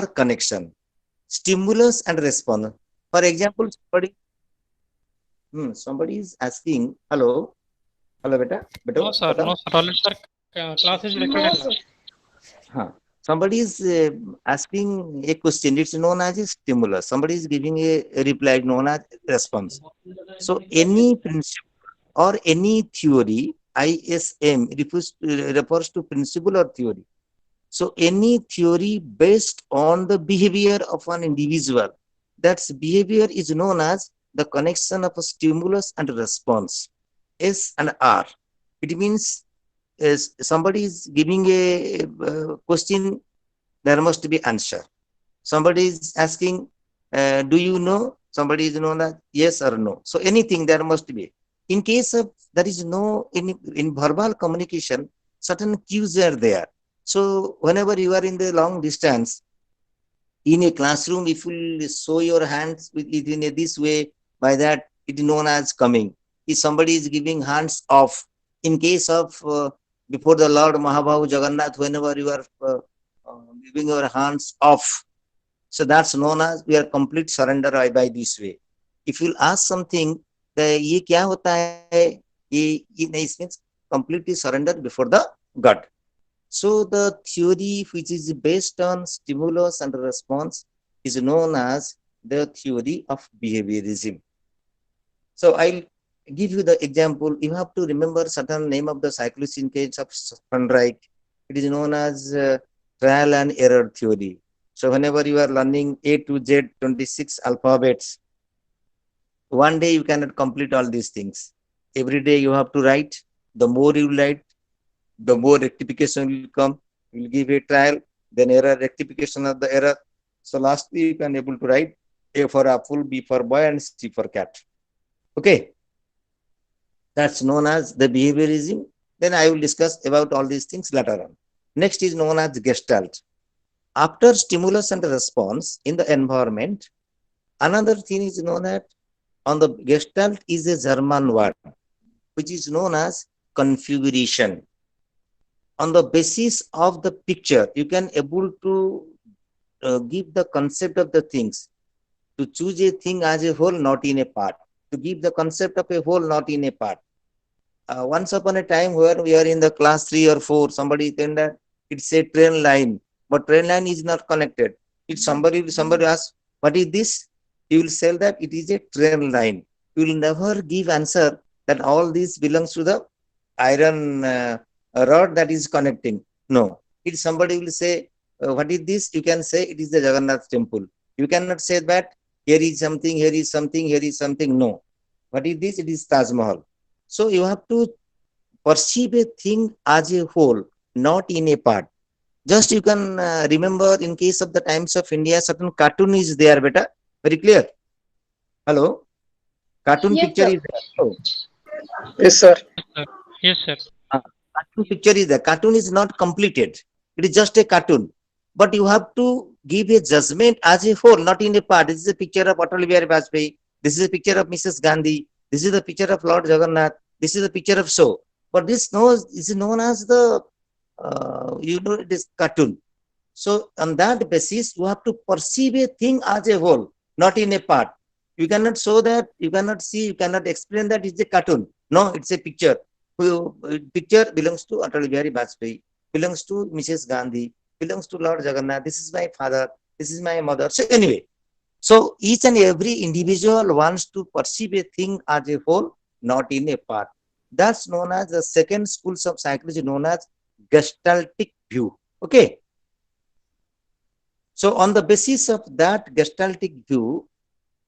connection, stimulus and response. For example, somebody is asking, hello, hello, No, beta, sir. No, sir. Already, sir. Class is recorded No, now. sir. huh. Somebody is asking a question. It's known as a stimulus. Somebody is giving a reply known as response. So any principle or any theory, ISM refers to principle or theory. So any theory based on the behavior of an individual, that's behavior is known as the connection of a stimulus and response, S and R. It means is somebody is giving a question, there must be answer. Somebody is asking, do you know? Somebody is known as yes or no. So anything there must be. In case of there is no in verbal communication, certain cues are there. So whenever you are in the long distance in a classroom, if you show your hands with it in this way, by that it is known as coming. If somebody is giving hands off, in case of before the Lord Mahabhavu Jagannath, whenever you are giving your hands off, so that's known as we are complete surrender by this way. If you'll ask something, the ye kya hota hai, ye means completely surrender before the God. So the theory which is based on stimulus and response is known as the theory of behaviorism. So I'll give you the example. You have to remember certain name of the psychology in case of Sunreich. It is known as trial and error theory. So whenever you are learning A to Z 26 alphabets, one day you cannot complete all these things. Every day you have to write. The more you write, the more rectification will come. You will give a trial, then error, rectification of the error. So lastly, you can able to write A for apple, B for boy, and C for cat. Okay, that's known as the behaviorism. Then I will discuss about all these things later on. Next is known as Gestalt. After stimulus and response in the environment, another thing is known as on the Gestalt is a German word, which is known as configuration. On the basis of the picture, you can able to give the concept of the things, to choose a thing as a whole, not in a part, to give the concept of a whole, not in a part. Once upon a time, where we are in the class 3 or 4, somebody said that it's a train line, but train line is not connected. If somebody asks, what is this? You will say that it is a train line. You will never give answer that all this belongs to the iron rod that is connecting. No. If somebody will say, what is this? You can say it is the Jagannath temple. You cannot say that here is something, here is something, here is something. No. What is this? It is Taj Mahal. So you have to perceive a thing as a whole, not in a part. Just you can remember in case of the Times of India, certain cartoon is there, beta. Very clear. Hello. Cartoon Yes, picture sir. is there. Hello. Yes, sir. Yes, sir. Yes, sir. Uh, Cartoon picture is there. Cartoon is not completed. It is just a cartoon. But you have to give a judgment as a whole, not in a part. This is a picture of Atal Bihari Vajpayee. This is a picture of Mrs. Gandhi. This is the picture of Lord Jagannath. This is a picture of so. But this is known as the it is cartoon. So on that basis, you have to perceive a thing as a whole, not in a part. You cannot show that, you cannot see, you cannot explain that it's a cartoon. No, it's a picture. Picture belongs to Atal Bihari Vajpayee, belongs to Mrs. Gandhi, belongs to Lord Jagannath. This is my father, this is my mother. So anyway, so each and every individual wants to perceive a thing as a whole, not in a part. That's known as the second schools of psychology known as gestaltic view. Okay. So on the basis of that gestaltic view,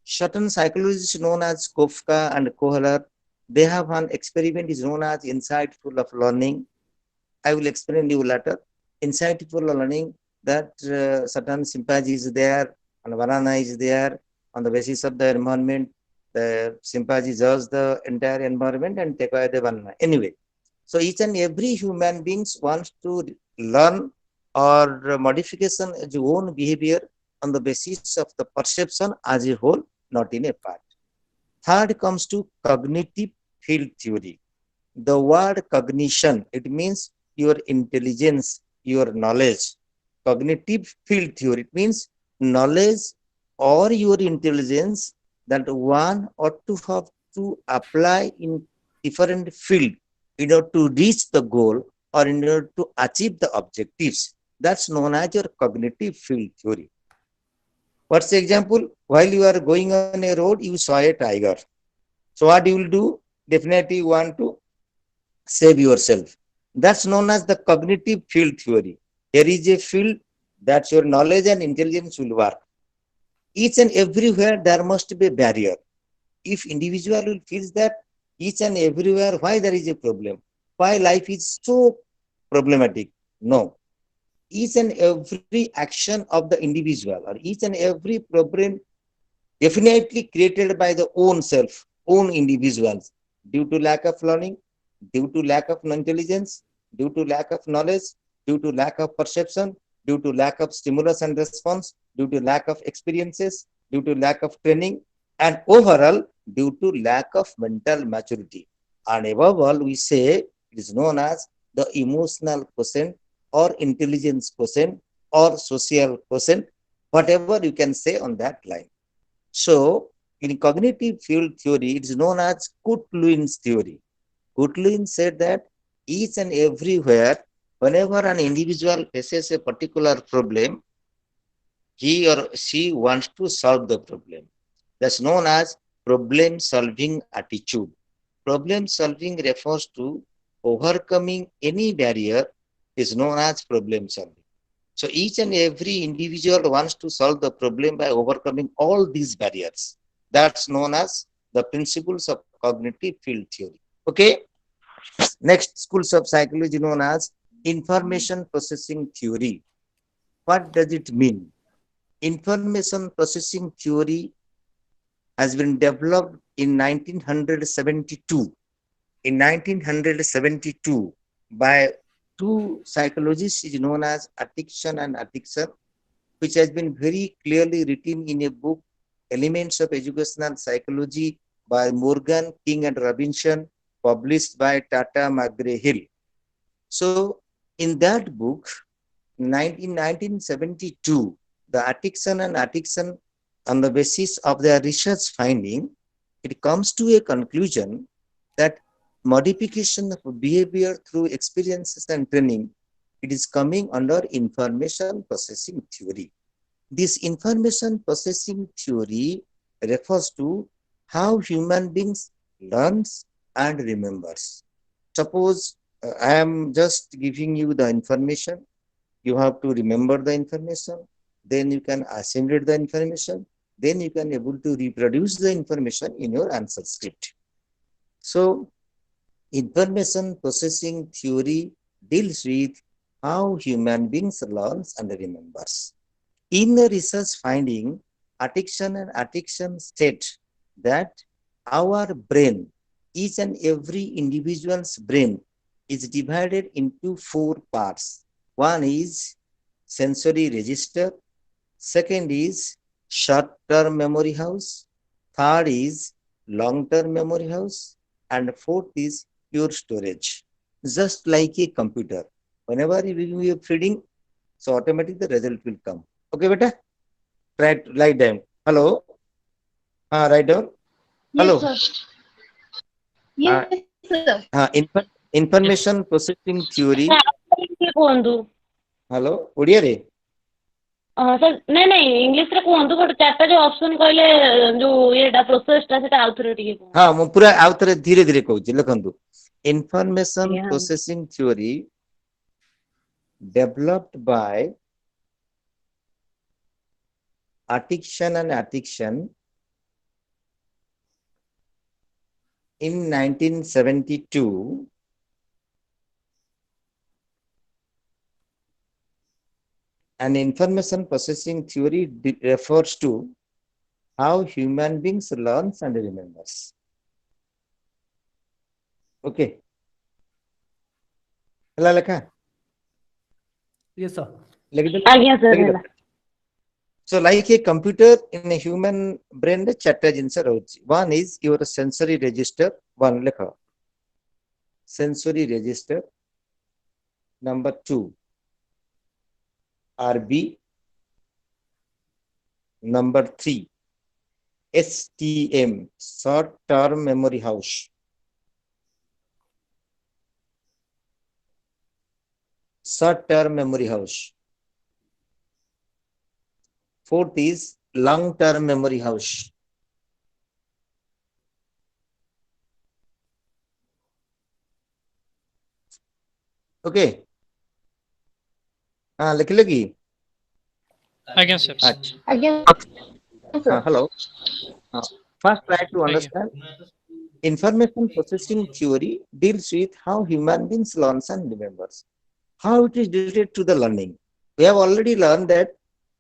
certain psychologists known as Kofka and Kohler, they have an experiment is known as insightful of learning. I will explain you later. Insightful learning that certain chimpanzee is there and banana is there. On the basis of the environment, the chimpanzee judge the entire environment and take away the banana. Anyway, so each and every human beings wants to learn or modification his own behavior on the basis of the perception as a whole, not in a part. Third comes to cognitive field theory. The word cognition, it means your intelligence, your knowledge. cognitive field theory. It means knowledge or your intelligence that one ought to have to apply in different field in order to reach the goal or in order to achieve the objectives. That's known as your cognitive field theory. What's the example? While you are going on a road, you saw a tiger. So what you will do? Definitely you want to save yourself. That's known as the cognitive field theory. Here is a field that your knowledge and intelligence will work. Each and everywhere there must be a barrier. If individual will feel that each and everywhere why there is a problem, why life is so problematic. No. Each and every action of the individual or each and every problem definitely created by the own self, own individuals, due to lack of learning, due to lack of intelligence, due to lack of knowledge, due to lack of perception, due to lack of stimulus and response, due to lack of experiences, due to lack of training, and overall due to lack of mental maturity. And above all, we say it is known as the emotional quotient or intelligence quotient or social quotient, whatever you can say on that line. So, in cognitive field theory, it is known as Kutluin's theory. Kutlin said that each and everywhere, whenever an individual faces a particular problem, he or she wants to solve the problem. That's known as problem solving attitude. Problem solving refers to overcoming any barrier is known as problem solving. So each and every individual wants to solve the problem by overcoming all these barriers. That's known as the principles of cognitive field theory. Okay. Next, schools of psychology known as information processing theory. What does it mean? Information processing theory has been developed in 1972. In 1972, by two psychologists is known as Atkinson and Atkinson, which has been very clearly written in a book, Elements of Educational Psychology by Morgan, King and Robinson, published by Tata McGraw-Hill. So, in that book, 1972, the Atkinson and Atkinson, on the basis of their research finding, it comes to a conclusion that modification of behavior through experiences and training, it is coming under information processing theory. This information processing theory refers to how human beings learns and remembers. Suppose I am just giving you the information, you have to remember the information, then you can assimilate the information, then you can able to reproduce the information in your answer script. So information processing theory deals with how human beings learns and remembers. In the research finding, Atkinson and Atkinson state that our brain, each and every individual's brain is divided into four parts. One is sensory register, second is short-term memory house, third is long-term memory house, and fourth is pure storage. Just like a computer. Whenever you are feeding, so automatically the result will come. Okay, beta? Write down. Hello? Write down. Yes, Hello? sir. Yes, sir. Information processing theory. ଟିକେ କୁହନ୍ତୁ Hello? ଓଡ଼ିଆରେ? Sir ନାଇଁ ଇଂଲିଶରେ କୁହନ୍ତୁ but ଚାରିଟା ଯୋଉ option କହିଲେ ଯୋଉ ଇଏଟା ପ୍ରୋସେସଟା ସେଟା ଆଉଥରେ ଟିକେ କୁହନ୍ତୁ। ହଁ ମୁଁ ପୁରା ଆଉଥରେ ଧୀରେ ଧୀରେ କହୁଛି ଲେଖନ୍ତୁ। Information ଆଜ୍ଞା। processing theory developed by Atkinson and Atkinson in 1972 and information processing theory refers to how human beings learns and remembers. Okay. ହେଲା ଲେଖା? Yes, sir. ଆଜ୍ଞା ସାର୍ ହେଲା। So like a computer in a human brain ରେ ଚାରିଟା ଜିନିଷ ରହୁଛି. One is your sensory register. One ଲେଖ. Sensory register. Number two, RB. Number 3, STM, short term memory house. Short term memory house. Fourth is long term memory house. Okay. लिख लगी. Again, sir. Again, sir. Hello. First, try to Again. understand. Information processing theory deals with how human beings learns and remembers. How it is related to the learning. We have already learned that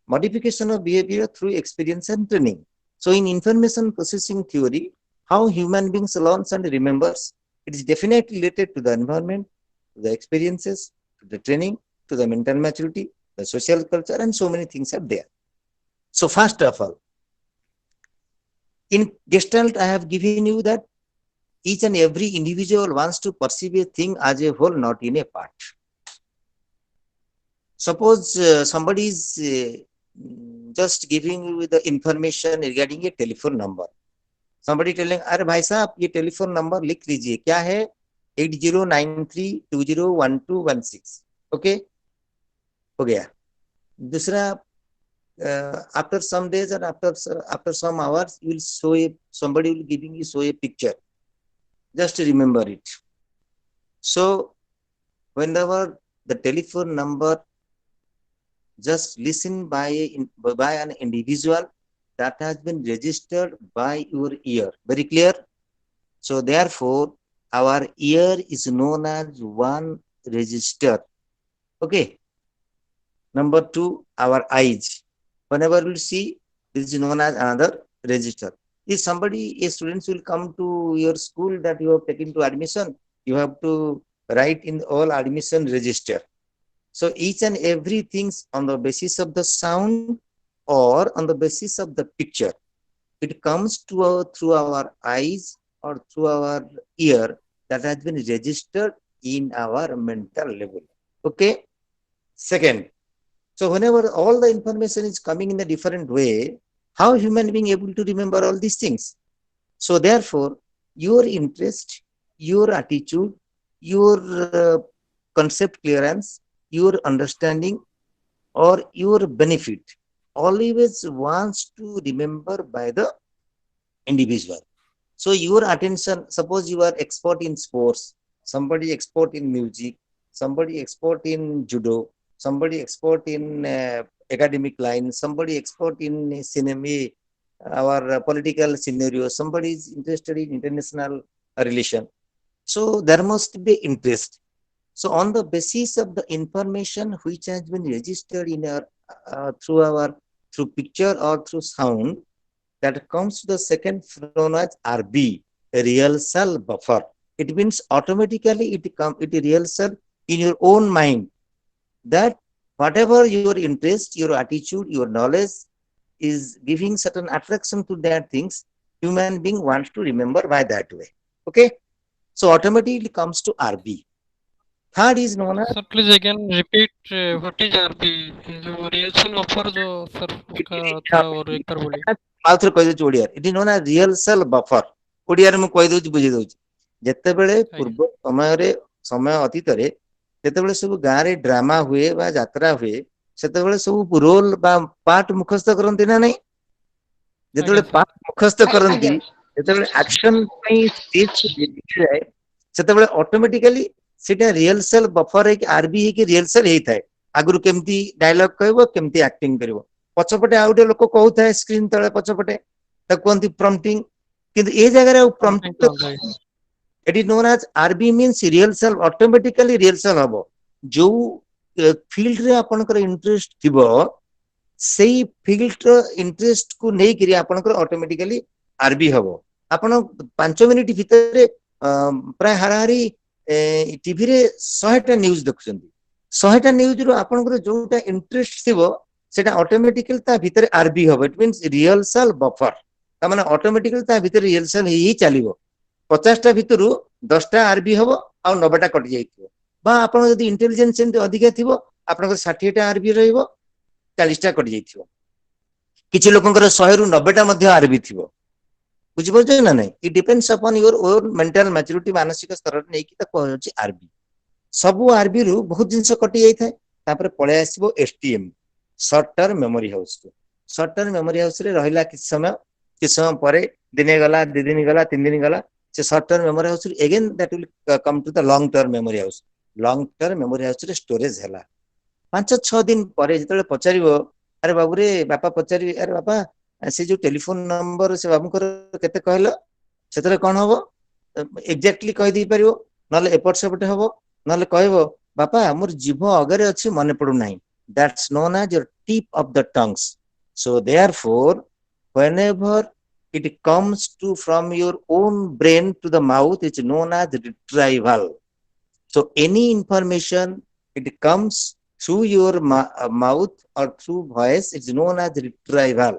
modification of behavior through experience and training. So in information processing theory, how human beings learns and remembers, it is definitely related to the environment, to the experiences, to the training, to the mental maturity, the social culture, and so many things are there. So first of all, in Gestalt, I have given you that each and every individual wants to perceive a thing as a whole, not in a part. Suppose somebody is just giving you the information regarding a telephone number. Somebody telling, अरे भाई साहब ये telephone number लिख लीजिए, क्या है 8093201216. Okay, हो गया. दूसरा, after some days or after some hours, you will show somebody will giving you show a picture. Just remember it. So whenever the telephone number just listened by an individual, that has been registered by your ear. Very clear? So therefore, our ear is known as one register. Okay. Number 2, our eyes. Whenever we see, this is known as another register. If somebody, a students will come to your school that you have taken to admission, you have to write in all admission register. So each and everything on the basis of the sound or on the basis of the picture, it comes to through our eyes or through our ear, that has been registered in our mental level. Okay. Second, so whenever all the information is coming in a different way, how human being able to remember all these things? So therefore, your interest, your attitude, your concept clearance, your understanding, or your benefit always wants to remember by the individual. So your attention, suppose you are expert in sports, somebody expert in music, somebody expert in judo, somebody expert in academic line, somebody expert in cinema, our political scenario, somebody is interested in international relation. So there must be interest. So on the basis of the information which has been registered in our through picture or through sound, that comes to the second known as RB, a rehearsal buffer. It means automatically it rehearsal in your own mind, that whatever your interest, your attitude, your knowledge is giving certain attraction to that things, human being wants to remember by that way. Okay, so automatically it comes to RB. Third is known as Sir, please again repeat what is RP? जो reaction offer जो sir का था और एक बार बोलिए. आउथरे कहि दउछ Odia. It is known as rehearsal buffer. Odia रे मु कहि दउछ बुझि दउछ. जेतेबेले पूर्व समय अतीत रे जेतेबेले सब गां रे ड्रामा हुए बा यात्रा हुए, सेतेबेले सब रोल बा पार्ट मुखस्त करंती ना नहीं. जेतेबेले पार्ट मुखस्त करंती, जेतेबेले एक्शन पई स्टेज को जाए, सेतेबेले ऑटोमेटिकली सेटा रिहर्सल बफर है कि आरबी है कि रिहर्सल हेई थाए. आगुरु केमती डायलॉग कहबो, केमती एक्टिंग करबो, पछपटे आ गोटे लोक कहउथाय स्क्रीन तळे पछपटे, त कोनती प्रॉम्प्टिंग. किंतु ए जगह रे prompting, it is known as RB means rehearsal, automatically rehearsal हबो. जो फील्ड रे आपनकर इंटरेस्ट थिबो, सेही फील्ड रो इंटरेस्ट को नै करी आपनकर ऑटोमेटिकली आरबी हबो. आपण 5 मिनिट भितरे प्राय हाराहारी टीवी रे 100 टा न्यूज देखुछन्ती. 100 टा न्यूज रो आपनकर जोटा इंटरेस्ट थिबो, सेटा ऑटोमेटिकली ता भितरे आरबी हबो. It means rehearsal buffer. ता माने ऑटोमेटिकली ता भितरे रिहर्सल ही चलिबो. 50 टा भितरु 10 टा आरबी हबो आ 90 टा कटि जाइथिबो. बा आपण जदी इंटेलिजेंस सेंट अधिका थिबो, आपनकर 60 टा आरबी रहइबो 40ଟା कटि जाइथिबो किछि लोकंकर 100 रु 90टा मध्ये आरबी थिबो बुझि पड़छ ना नहीं it depends upon your own mental maturity मानसिक स्तर नै कि त कहउछि आरबी सब आरबी रु बहुत जिंस कटि जाई थाए तापर पळे आसीबो STM short term memory house short term memory house रे रहिला किछ समय परे दिने गला 2 दिन गला 3 दिन गला से short term memory house again that will come to the long term memory house रे स्टोरेज हैला 5-6 दिन परे जतले पचारिबो अरे बाबू रे बापा पचारि अरे बापा से जो टेलीफोन नंबर से बाबूकर केते कहलो सेतरे कोन होबो एग्जैक्टली कहि दी परिबो नले एपट सेपट होबो नले कहबो बापा मोर जीभ अगरे अछि मने पडु नाही that's known as your tip of the tongues so therefore whenever it comes to from your own brain to the mouth it's known as retrieval so any information it comes through your mouth or through voice it's known as retrieval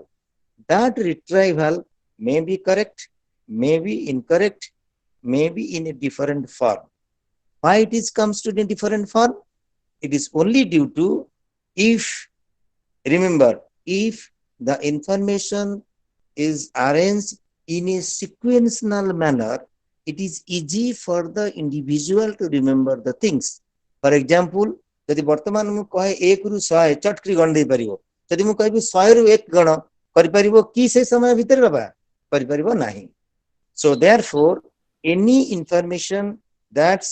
that retrieval may be correct may be incorrect may be in a different form why it is comes to a different form it is only due to if remember if the information is arranged in a sequential manner it is easy for the individual to remember the things for example यदि वर्तमान मु कहे 1 रु 100 चटकरी गण दे परिबो यदि मु कहबी 100 रु 1 गण करि परिबो की से समय भीतर बाबा करि परिबो नाही so therefore any information that's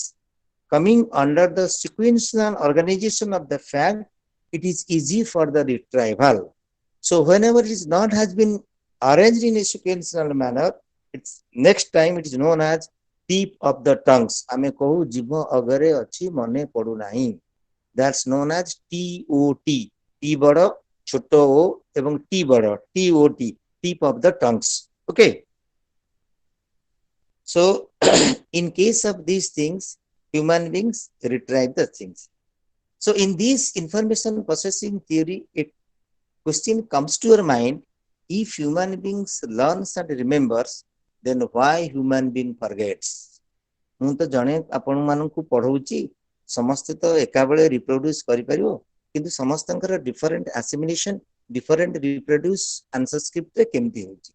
coming under the sequential organization of the fact it is easy for the retrieval so whenever it is not has been arranged in a sequential manner it's next time it is known as tip of the tongues ame कहू जीव अगरे अछि मने पडु नाही that's known as TOT T बड़ छोट ओ एवं T बड़ TOT tip of the tongues okay so in case of these things human beings retrieve the things so in this information processing theory it question comes to your mind if human beings learns and remembers then why human being forgets ମୁଁ ତ ଜଣେ ଆପଣ ମାନଙ୍କୁ ପଢଉଛି ସମସ୍ତେ ତ ଏକା ବେଳେ ରିପ୍ରୋଡ୍ୟୁସ କରିପାରିବ କିନ୍ତୁ ସମସ୍ତଙ୍କର ଡିଫରେଣ୍ଟ ଆସିମିଲେସନ ଡିଫରେଣ୍ଟ ରିପ୍ରୋଡ୍ୟୁସ ଆନ୍ସର ସ୍କ୍ରିପ୍ଟ ରେ କେମିତି ହେଉଛି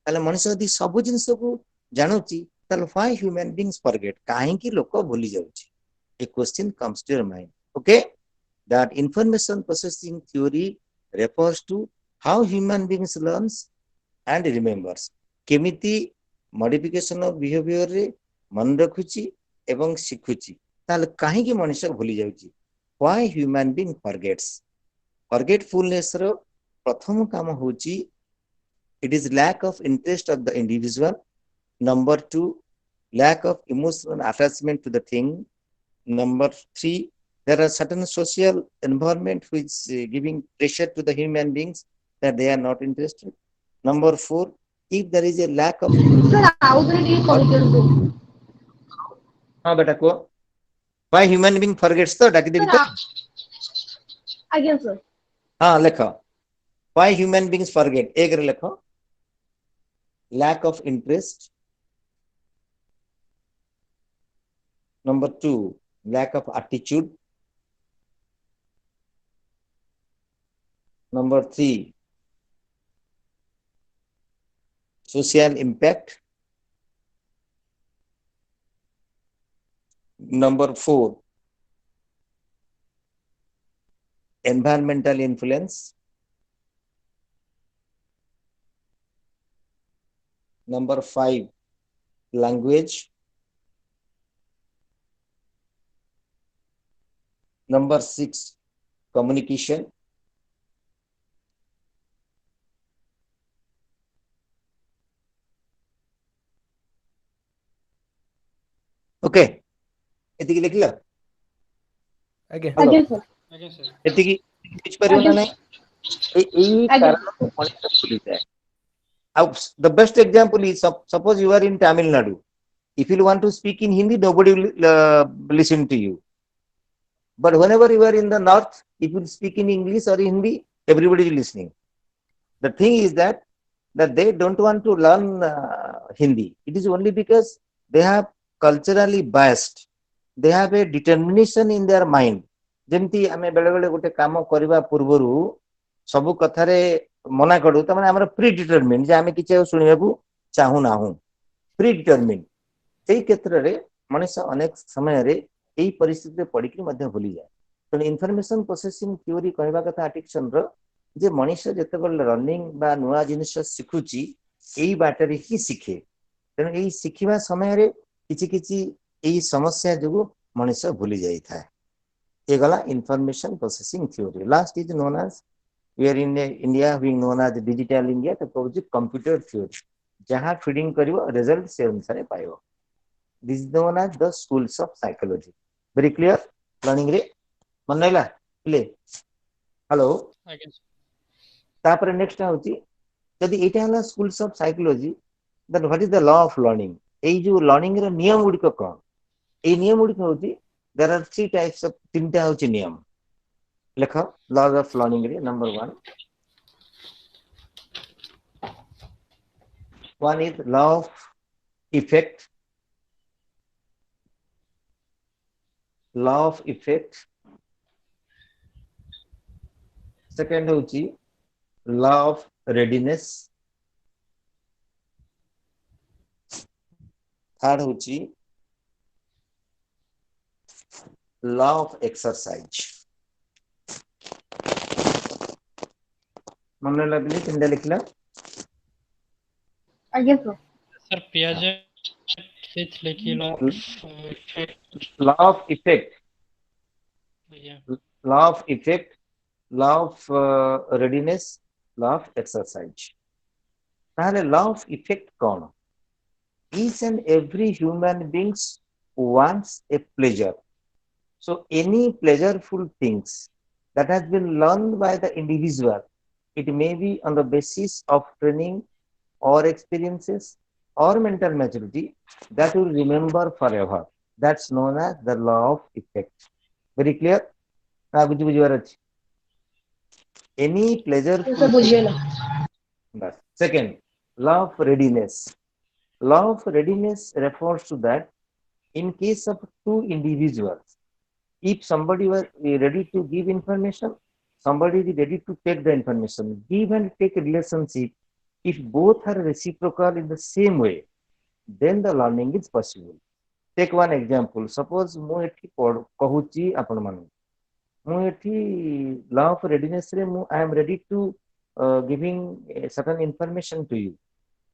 ତାହେଲେ ମଣିଷ ଯଦି ସବୁ ଜିନିଷକୁ ଜାଣୁଛି ତାହେଲେ why human beings forget କାହିଁକି ଲୋକ ଭୁଲି ଯାଉଛି a question comes to your mind okay that information processing theory refers to how human beings learns and remembers केमिति मॉडिफिकेशन ऑफ बिहेवियर रे मन रखुची एवं शिखुची ताले काहे की मनुष्य भूली जाउची why human being forgets forgetfulness रो प्रथम काम होची it is lack of interest of the individual number 2 lack of emotional attachment to the thing number 3 there are certain social environment which giving pressure to the human beings that they are not interested number 4 if there is a lack of हाँ बेटा को why human being forgets तो डाकी देवी तो ଆଜ୍ଞା sir हाँ लिखो why human beings forget एक रे लिखो lack of interest number 2 lack of attitude number 3 social impact number 4 environmental influence number 5 language number 6 communication okay एतिकी लिखिला आगे ଆଜ୍ଞା sir ଆଜ୍ଞା ସାର୍ एतिकी किछ परियो ना नहीं एई कारण को मଣିଷ भूली जाए out the best example is suppose you are in Tamil Nadu if you want to speak in Hindi nobody will listen to you but whenever you are in the north if you speak in English or Hindi everybody is listening the thing is that they don't want to learn Hindi it is only because they have culturally biased they have a determination in their mind ଯେମିତି ଆମେ ବେଳେ ବେଳେ ଗୋଟେ କାମ କରିବା ପୂର୍ବରୁ ସବୁ କଥାରେ ମନା କରୁ ତାମାନେ ଆମର ପ୍ରି ଡିଟରମିନ୍ ଯେ ଆମେ କିଛି ଶୁଣିବାକୁ ଚାହୁଁ ନାହୁଁ ପ୍ରି ଡିଟରମିନ୍ ସେଇ କ୍ଷେତ୍ରରେ ମଣିଷ ଅନେକ ସମୟରେ ଏଇ ପରିସ୍ଥିତିରେ ପଡିକି ମଧ୍ୟ ଭୁଲିଯାଏ ତେଣୁ ଇନଫର୍ମେସନ ପ୍ରୋସେସିଂ ଥିଓରି କହିବା କଥା ଆଟିକସନର ଯେ ମଣିଷ ଯେତେବେଳେ ରନିଂ ବା ନୂଆ ଜିନିଷ ଶିଖୁଛି ଏଇ ବାଟରେ ହିଁ ଶିଖେ ତେଣୁ ଏଇ ଶିଖିବା ସମୟରେ କିଛି କିଛି ଏଇ ସମସ୍ୟା ଯୋଗୁଁ ମଣିଷ ଭୁଲି ଯାଇଥାଏ ये गला information processing theory last is known as we are in India being known as digital India तो कहूँ कंप्यूटर थ्योरी जहाँ फीडिंग करिवो रिजल्ट से अनुसार पाइबो this is known as the schools of psychology very clear learning रे मन नैला प्ले हेलो ଆଜ୍ଞା sir। तापर नेक्स्ट होची यदि एटा हला schools of psychology then what is the law of learning एई जो लर्निंग रे नियम गुडी को कोन एई नियम गुडी होची there are three types of तीनटा होची नियम लेखो लॉज ऑफ लर्निंग रे number 1 one is law of effect second होची law of readiness third होची law of exercise मन लगली तीनटा लिखला ଆଜ୍ଞା sir। सर पियाजेट ଦେଇଥିଲେ କି law of effect law of effect ଆଜ୍ଞା law of effect law of readiness law of exercise ताहले law of effect कौन each and every human beings wants a pleasure so any pleasureful things that has been learned by the individual it may be on the basis of training or experiences or mental maturity that will remember forever that's known as the law of effect very clear ना बुझिबार अछि any pleasureful sir ବୁଝିଗଲା। bas second law of readiness law of readiness refers to that in case of two individuals if somebody was ready to give information somebody is ready to take the information give and take relationship if both are reciprocal in the same way then the learning is possible take one example suppose ମୁଁ ଏଠି କହୁଛି ଆପଣ ମାନଙ୍କୁ ମୁଁ ଏଠି law of readiness ରେ ମୁଁ I am ready to giving a certain information to you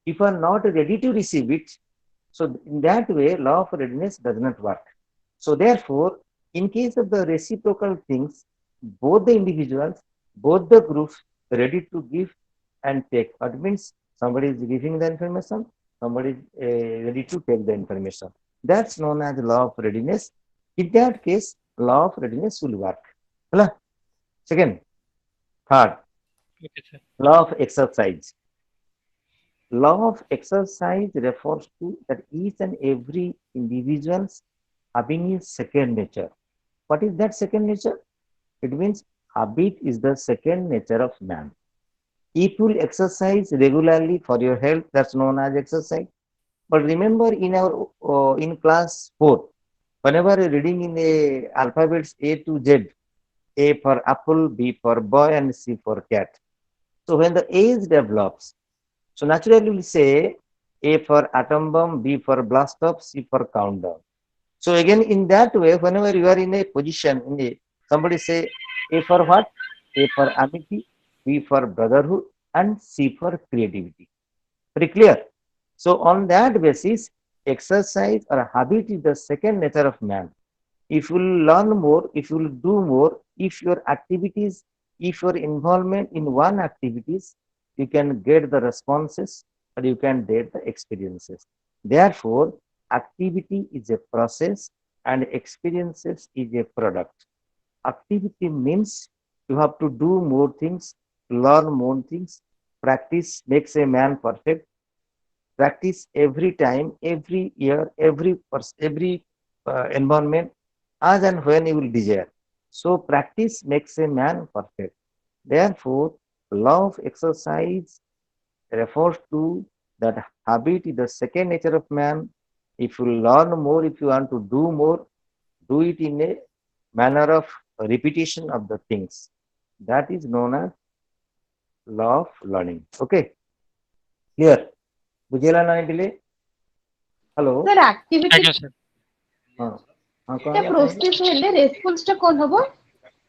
if you are not ready to receive it so in that way law of readiness does not work so therefore in case of the reciprocal things both the individuals both the groups ready to give and take what means somebody is giving the information somebody is ready to take the information that's known as law of readiness in that case law of readiness will work Hala? Second third okay sir law of exercise law of exercise refers to that each and every individuals having a second nature what is that second nature it means habit is the second nature of man if you will exercise regularly for your health that's known as exercise but remember in our in class 4 whenever you're reading in the alphabets A to Z A for apple B for boy and C for cat so when the age develops so naturally we'll say A for atom bomb B for blast off C for countdown so again in that way whenever you are in a position in a somebody say A for what A for amity B for brotherhood and C for creativity very clear so on that basis exercise or habit is the second nature of man if you will learn more if you will do more if your activities if your involvement in one activities you can get the responses or you can get the experiences therefore activity is a process and experiences is a product activity means you have to do more things learn more things practice makes a man perfect practice every time, every year, every environment, as and when you will desire. So practice makes a man perfect. Therefore, law of exercise refers to that habit is the second nature of man. If you learn more, if you want to do more, do it in a manner of repetition of the things. That is known as law of learning. Okay, clear? बुझेला ना दिले? Hello sir activity ଆଜ୍ଞା sir. हाँ हाँ टा कौन process हेले response टा कोन हबो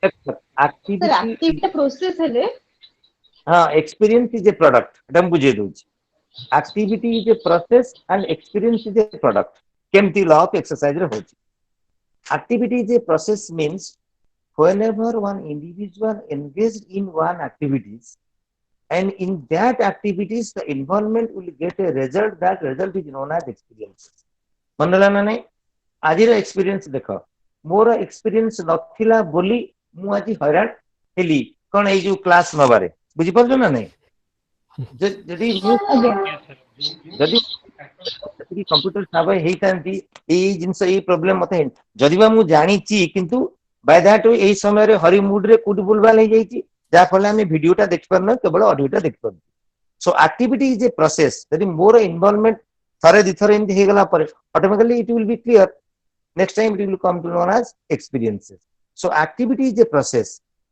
सर एक्टिविटी एक्टिविटी प्रोसेस हेले हाँ एक्सपीरियंस इज ए प्रोडक्ट एटा बुझे दूची activity is a process and experience is a product केमती लॉ ऑफ एक्सरसाइज रे होची activity is a process means whenever one individual engaged in one activities and in that activities the environment will get a result that result is known as experience मनला ना नहीं आज experience देख more experience नथिला बोली मु आज हैरान heli कौन ए जो क्लास नबारे बुझी पारछ ना नहीं जदि मु जदि जदि कंप्यूटर साबे हेई तांती एई जिंस एई प्रॉब्लम मते जदि बा मु जानी ची किंतु बाय दैट एई समय रे हरि मूड रे कुड बुलबाल हे जाई ची जा फले हम वीडियोटा देख परन केवल ऑडियोटा देख परन सो एक्टिविटी इज ए प्रोसेस जदि मोर इन्वॉल्वमेंट थरे दिथर एंती हे गला पर automatically it will be clear next time it will come to known as experiences so activity is a process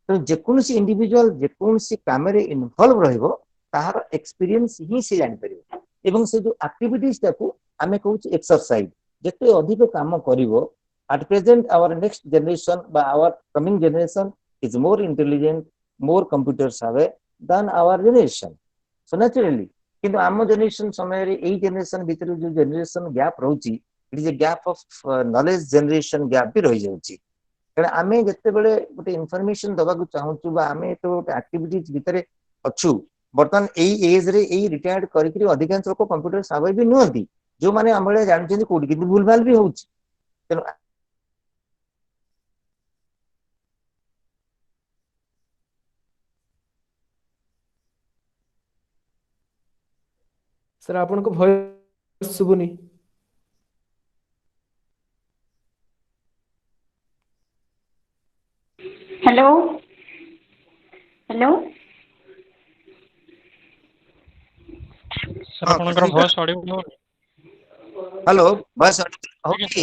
तो जेकोसी इंडिविजुअल जेकोसी काम रे इन्वॉल्व रहइबो ताहार एक्सपीरियंस ही से जानि परिबो एवं से जो एक्टिविटीज ताकू आमे कहूछ एक्सरसाइज जते अधिक काम करिवो at present our next generation by our coming generation is more intelligent more computers have than our generation so naturally किंतु आम जनरेशन समय रे एई जनरेशन भीतर जो जनरेशन गैप रहउची it is a gap of knowledge generation gap भी रही जाउची कारण आमे जते बेले गोटे इन्फॉर्मेशन दबा को चाहूचु बा आमे तो गोटे एक्टिविटीज भीतर अछु बर्तमान एई एज रे एई रिटायर्ड करिकरी अधिकांश लोक कंप्यूटर साबै भी नुहंती जो माने हमले जानछन कोडी किंतु भूलभाल भी होउची तेनो सर आपनको वॉइस सुबुनी हेलो हेलो ସାର୍ ଆପଣଙ୍କର ଭଏସ୍ ଅଡିଓ हेलो बस ओके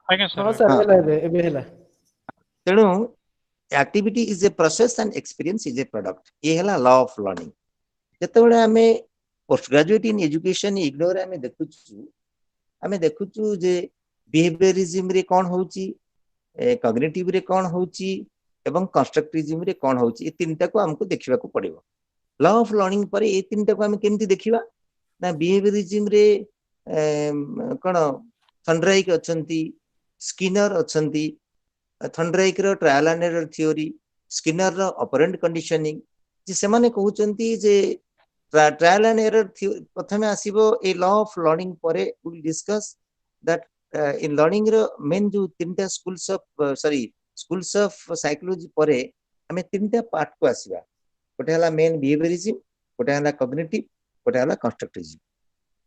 ଆଜ୍ଞା हाँ ସାର୍। सर हाँ हेला एबे हेला तेणु activity is a process and experience is a product ये है लॉ ऑफ लर्निंग जिते आमे post graduate in education ignore आमे देखुचु जे बिहेवियरिज्म रे कोन होउची कॉग्निटिव रे कोन होउची एवं कंस्ट्रक्टिविज्म रे कोन होउची ए तीनटा को हमको देखिबा को पड़िबो लॉ ऑफ लर्निंग पर ए तीनटा को हम केमती देखिबा ना बिहेवियरिज्म रे कोन थंड्राइक अछंती स्किनर अछंती थंड्राइक रो trial and error theory Skinner रो ऑपरेंट कंडीशनिंग जे से माने कहउचंती जे ट्रायल एंड एरर प्रथमे आसीबो ए लॉ ऑफ लर्निंग परे will discuss that in learning रो मेन जो तीनटा स्कूल्स ऑफ साइकोलॉजी परे हमें तीनटा पार्ट को आसीबा गोटे हला मेन बिहेवियरिज्म गोटे हला कॉग्निटिव गोटे हला कंस्ट्रक्टिविज्म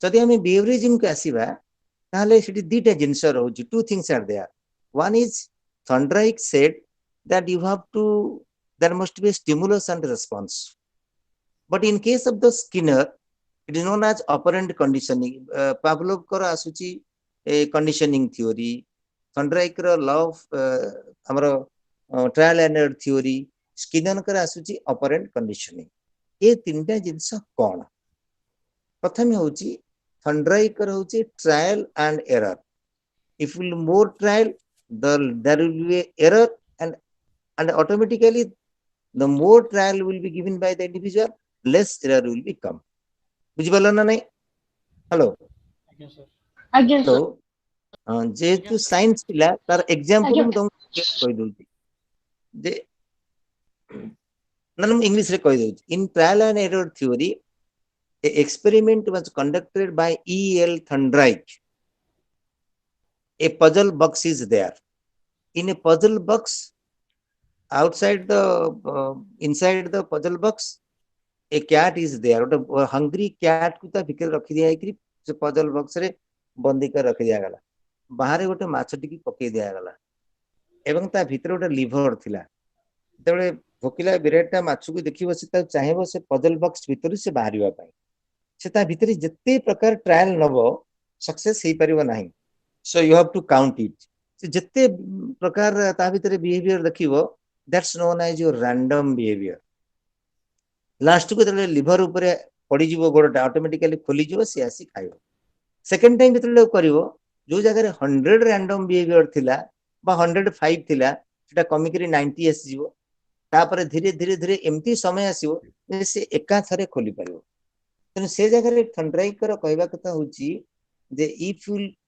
जदि हमें बिहेवियरिज्म को आसीबा ताहले सेठी दीटा जिंस रहउची two things are there one is Thorndike said that you have to there must be a stimulus and response but in case of the Skinner it is known as operant conditioning Pavlov kara asuchi a conditioning theory Thorndike ro law of amaro trial and error theory Skinner kara asuchi operant conditioning ए तीनटा जिंस कोन प्रथम होची Thorndike ro होची trial and error if will more trial there will be error and automatically the more trial will be given by the individual less error will be come बुझी पालो ना नहीं hello आज्ञा hello sir जेतु science पिला तार example आज्ञा मु तुमको कहि दोची जे नन इंग्लिश रे कहि दोची in trial and error theory a experiment was conducted by E.L. Thorndike a puzzle box is there in a puzzle box outside the inside the puzzle box a cat is there a hungry cat को ता भितर रखि दिया है कि से puzzle box रे बंदी कर रखि दिया गला बाहर गोटे माछटी की पकई दिया गला एवं ता भितर गोटे लिवर थिला तेबे भोकिला बिराटटा माछु को देखिबो से ता चाहेबो से puzzle box भितर से बाहरिबा पई से ता भितर जत्ते प्रकार ट्रायल नबो सक्सेस हे परिबो नाही so you have to count it से जत्ते प्रकार ता भितर बिहेवियर देखिबो that's known as your random behavior last को जब लिवर ऊपर पड़ी गोड़टा ऑटोमेटिकली खोली सी आसी खाइब सेकेंड टाइम जो कर जो जगह 100 रैंडम बिहेवियर थिला 105 थिला सेटा कमिक 90 आसीजिवो तापर धीरे धीरे धीरे एमती समय आसीबो से एका थरे खोली पारिबो तेणु से जगह फंड्राइकर कहवा कथा होची जे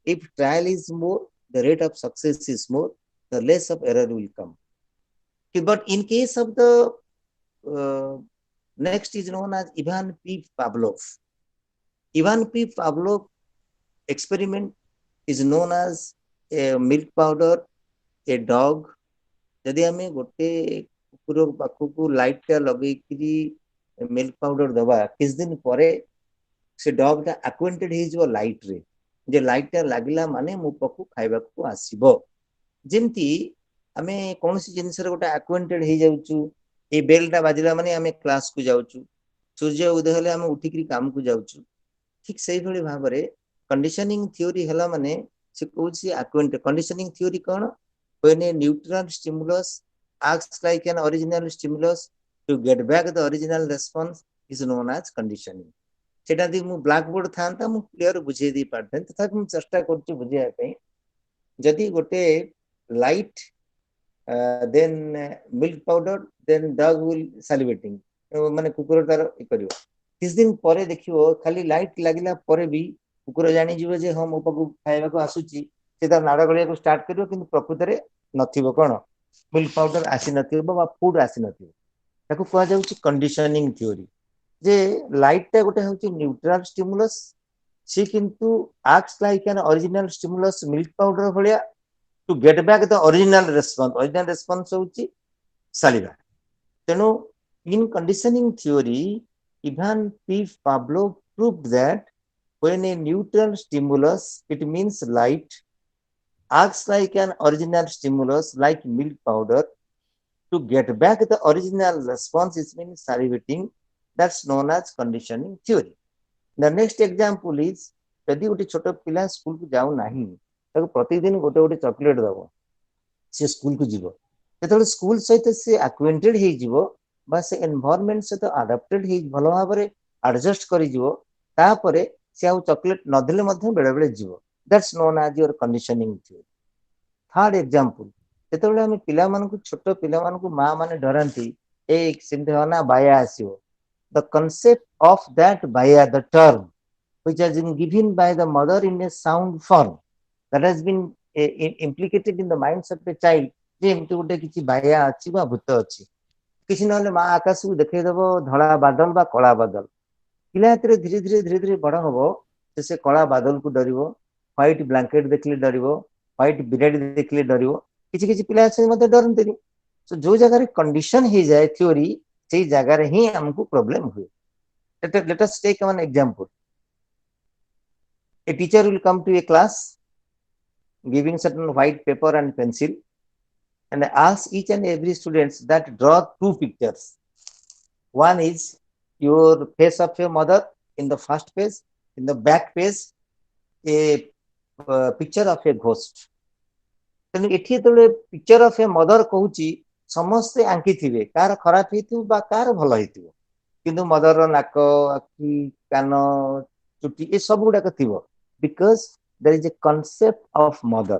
if trial is more the rate of success is more the less of error will come but in case of the next is known as Ivan P Pavlov experiment is known as a milk powder a dog यदि आम गोटे कुकुर पाखक light टा लगे milk powder दबा किस दिन पर से डग टा आक्वेंटेड हो लाइट रे जे लाइट टा लगिला माने मो पाखु खाइबा को आसीबो जेमती आमे कोनसी जिंस रे गोटे आक्वेंटेड हो जाउचु ए बेल टा बाजिला माने आमे क्लास को जाउचु सूर्य उदय हेले आमे उठिकरी काम को जाउचु ठीक सही भली भाबरे कंडीशनिंग थ्योरी हला माने से कहउची आक्वेंटेड कंडीशनिंग थ्योरी कोन when a neutral stimulus acts like an original stimulus to get back the original response is known as conditioning सेटा दी मु ब्लैक बोर्ड थांता मु क्लियर बुझे दी पारथें तथा मु चेष्टा करछु बुझिया पई जदी गोटे light then milk powder then dog will salivating माने कुकुर तार करियो किस दिन परे देखियो खाली लाइट लागिला परे भी कुकुर जानि जीव जे हम उपकु खाइबा को आसुची से तार नाड़ गलिया को स्टार्ट करियो किंतु प्रकृति रे नथिबो कोन मिल्क पाउडर आसी नथिबो बा फूड आसी नथिबो ताको कहा जाउची कंडीशनिंग थ्योरी जे लाइट टा गोटे होची न्यूट्रल स्टिमुलस सी किंतु acts like an original stimulus milk powder भलिया to get back the original response होची सालिवा तेनु in conditioning theory Ivan P. Pavlov proved that when a neutral stimulus, it means light, acts like an original stimulus like milk powder to get back the original response is means salivating that's known as conditioning theory the next example is यदि गोटे छोट पिला school को जाऊ नाही ताको प्रतिदिन गोटे गोटे चॉकलेट दबो से स्कूल को जीवो जेतले स्कूल सहित से एक्वेंटेड हे जीवो बा से एनवायरनमेंट सहित अडॉप्टेड हे भलो भाबरे एडजस्ट करि जीवो तापरे से आ चॉकलेट न देले मध्ये बेले बेले जीवो that's known as your conditioning theory third example जेतले हम पिला मानकु छोट पिला मानकु मां माने डरंती एक सिंधे होना बाया आसीओ the concept of that baya the term which has been given by the mother in a sound form that has been implicated in the minds of a child जे एमती गोटे किछि बाया अछि बा भूत अछि किछि नले मा आकाश को देखै देबो धळा बादल बा कला बादल पिला धीरे धीरे धीरे धीरे बड़ होबो से कला बादल को डरिवो व्हाइट ब्लैंकेट देखले डरिवो व्हाइट बिराडी देखले डरिवो किछि किछि पिला अछि मते डरंतेनी सो जो जगह रे कंडीशन हे जाय थ्योरी से जगह रे ही हमको प्रॉब्लम हुए let us take one example a teacher will come to a class giving certain white paper and pencil and ask each and every students that draw two pictures one is your face of your mother in the first page in the back page a picture of a ghost then एठी तले picture of a mother कहूची समस्त आंकी थिबे car खराब हेतु बा car भलो हेतु किंतु मदर नाक आखि कान चुटी ए सब गुडा थिबो because there is a concept of mother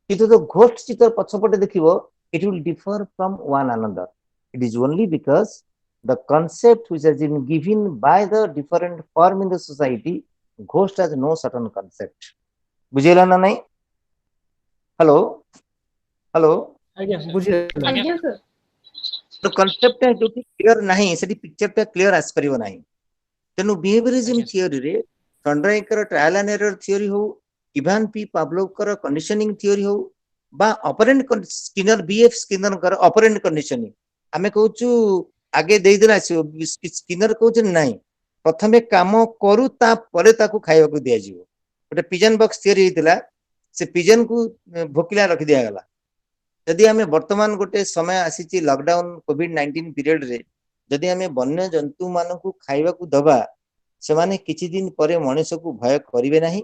किंतु तो घोस्ट चित्र पछपटे देखिबो it will differ from one another it is only because the concept which has been given by the different form in the society ghost has no certain concept बुझेला ना नहीं hello hello आज्ञा बुझी ଆଜ୍ଞା sir तो concept है जो clear नहीं सेठी पिक्चर पे क्लियर आस परिबो नहीं तेनु बिहेवियरिज्म थ्योरी रे थंडराइकर ट्रायल एंड एरर थ्योरी हो इवान पी पावलोव कर कंडीशनिंग थ्योरी हो बा ऑपरेंट स्किनर बीएफ स्किनर कर ऑपरेंट कंडीशनिंग हमें कहूचु आगे देई देला स्किनर कहूचु नहीं प्रथमे काम करू ता परे ताकू खाइबा को दिया जिवो गोटे पिजन बॉक्स थ्योरी हितला से पिजन को भोकिला रख दिया गला यदि आम वर्तमान गोटे समय आसी लॉकडाउन कोविड-19 पीरियड रे यदि आम वन्य जंतु मानकु खाइबा को दबा से माने किछि दिन परे मनुष्य को भय करिवे नाही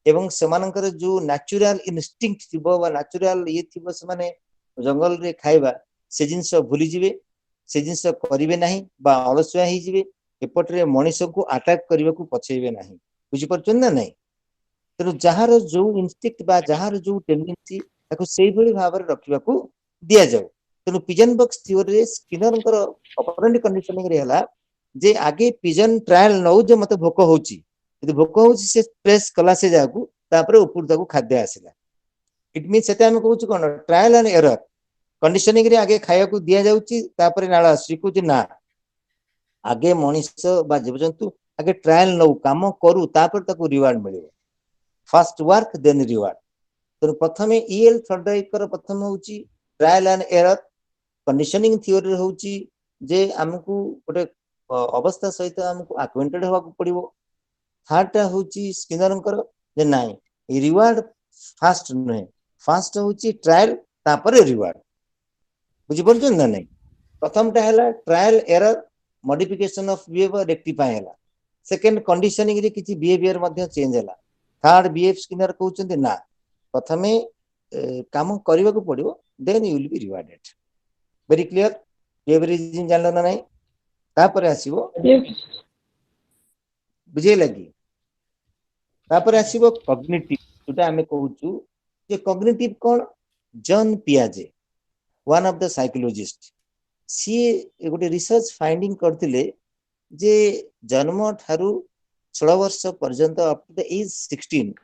एवं सेमानकर जो नेचुरल इनस्टिंक्ट थिबो बा नेचुरल ये थिबो से माने जंगल रे खाइबा से जिंस भूली जिवे से जिनस करिवे नाही बा अलसुआ ही जिवे एपटरे मनुष्य को अटैक करने को पछेबे नाही बुझी परछन ना नहीं तेणु जार जो इनस्टिक्ट बा जार जो टेंडेंसी ताको सेही भली भाବରେ रखिबाकू दिया जाऊ तेणु पिजन बॉक्स थ्योरी रे स्किनरଙ୍କର ऑपरेंट कंडीशनिंग रे हला जे आगे पिजन ट्रायल नौ जे मते भोक होची यदि भोक होची से प्रेस कला से जाकू तापरे ऊपर ताकू खाद्य आसीला इट मीन सेटा हम कहूची कोन ट्रायल एंड एरर कंडीशनिंग रे आगे खाया को दिया जाउची तापरे नाळा आसी ना आगे मनुष्य बा जीवजंतु आगे ट्रायल नौ काम करू तापर ताकू रिवार्ड मिलिबो फर्स्ट वर्क देन रिवार्ड तो प्रथमे ईएल थर्डाइकर प्रथम होची trial and error conditioning theory होची जे हमकू गोटे अवस्था सहित हमकू अक्वेंटेड होवा को पड़िबो थर्ड टा होची स्किनरकर जे नाही रिवार्ड फास्ट नहे फास्ट होची ट्रायल तापर रिवार्ड बुझी परछन ना नहीं प्रथम टा हला trial error modification of behaviour rectify हला सेकंड कंडीशनिंग रे किछि बिहेवियर मध्ये चेंज हला थर्ड बीएफ स्किनर कहउचंदी ना प्रथमे काम करबा को पड़िबो then you will be rewarded very clear behaviourism जानलो ना नहीं तापर आसीबो बुझे लगी तापर आसीबो कॉग्निटिव जोटा हमें कहउचु जे कॉग्निटिव कोन जॉन पियाजे वन ऑफ द साइकोलॉजिस्ट सी गोटे रिसर्च फाइंडिंग करथिले जे जन्म ठारू 16 वर्ष पर्यंत up to the age 16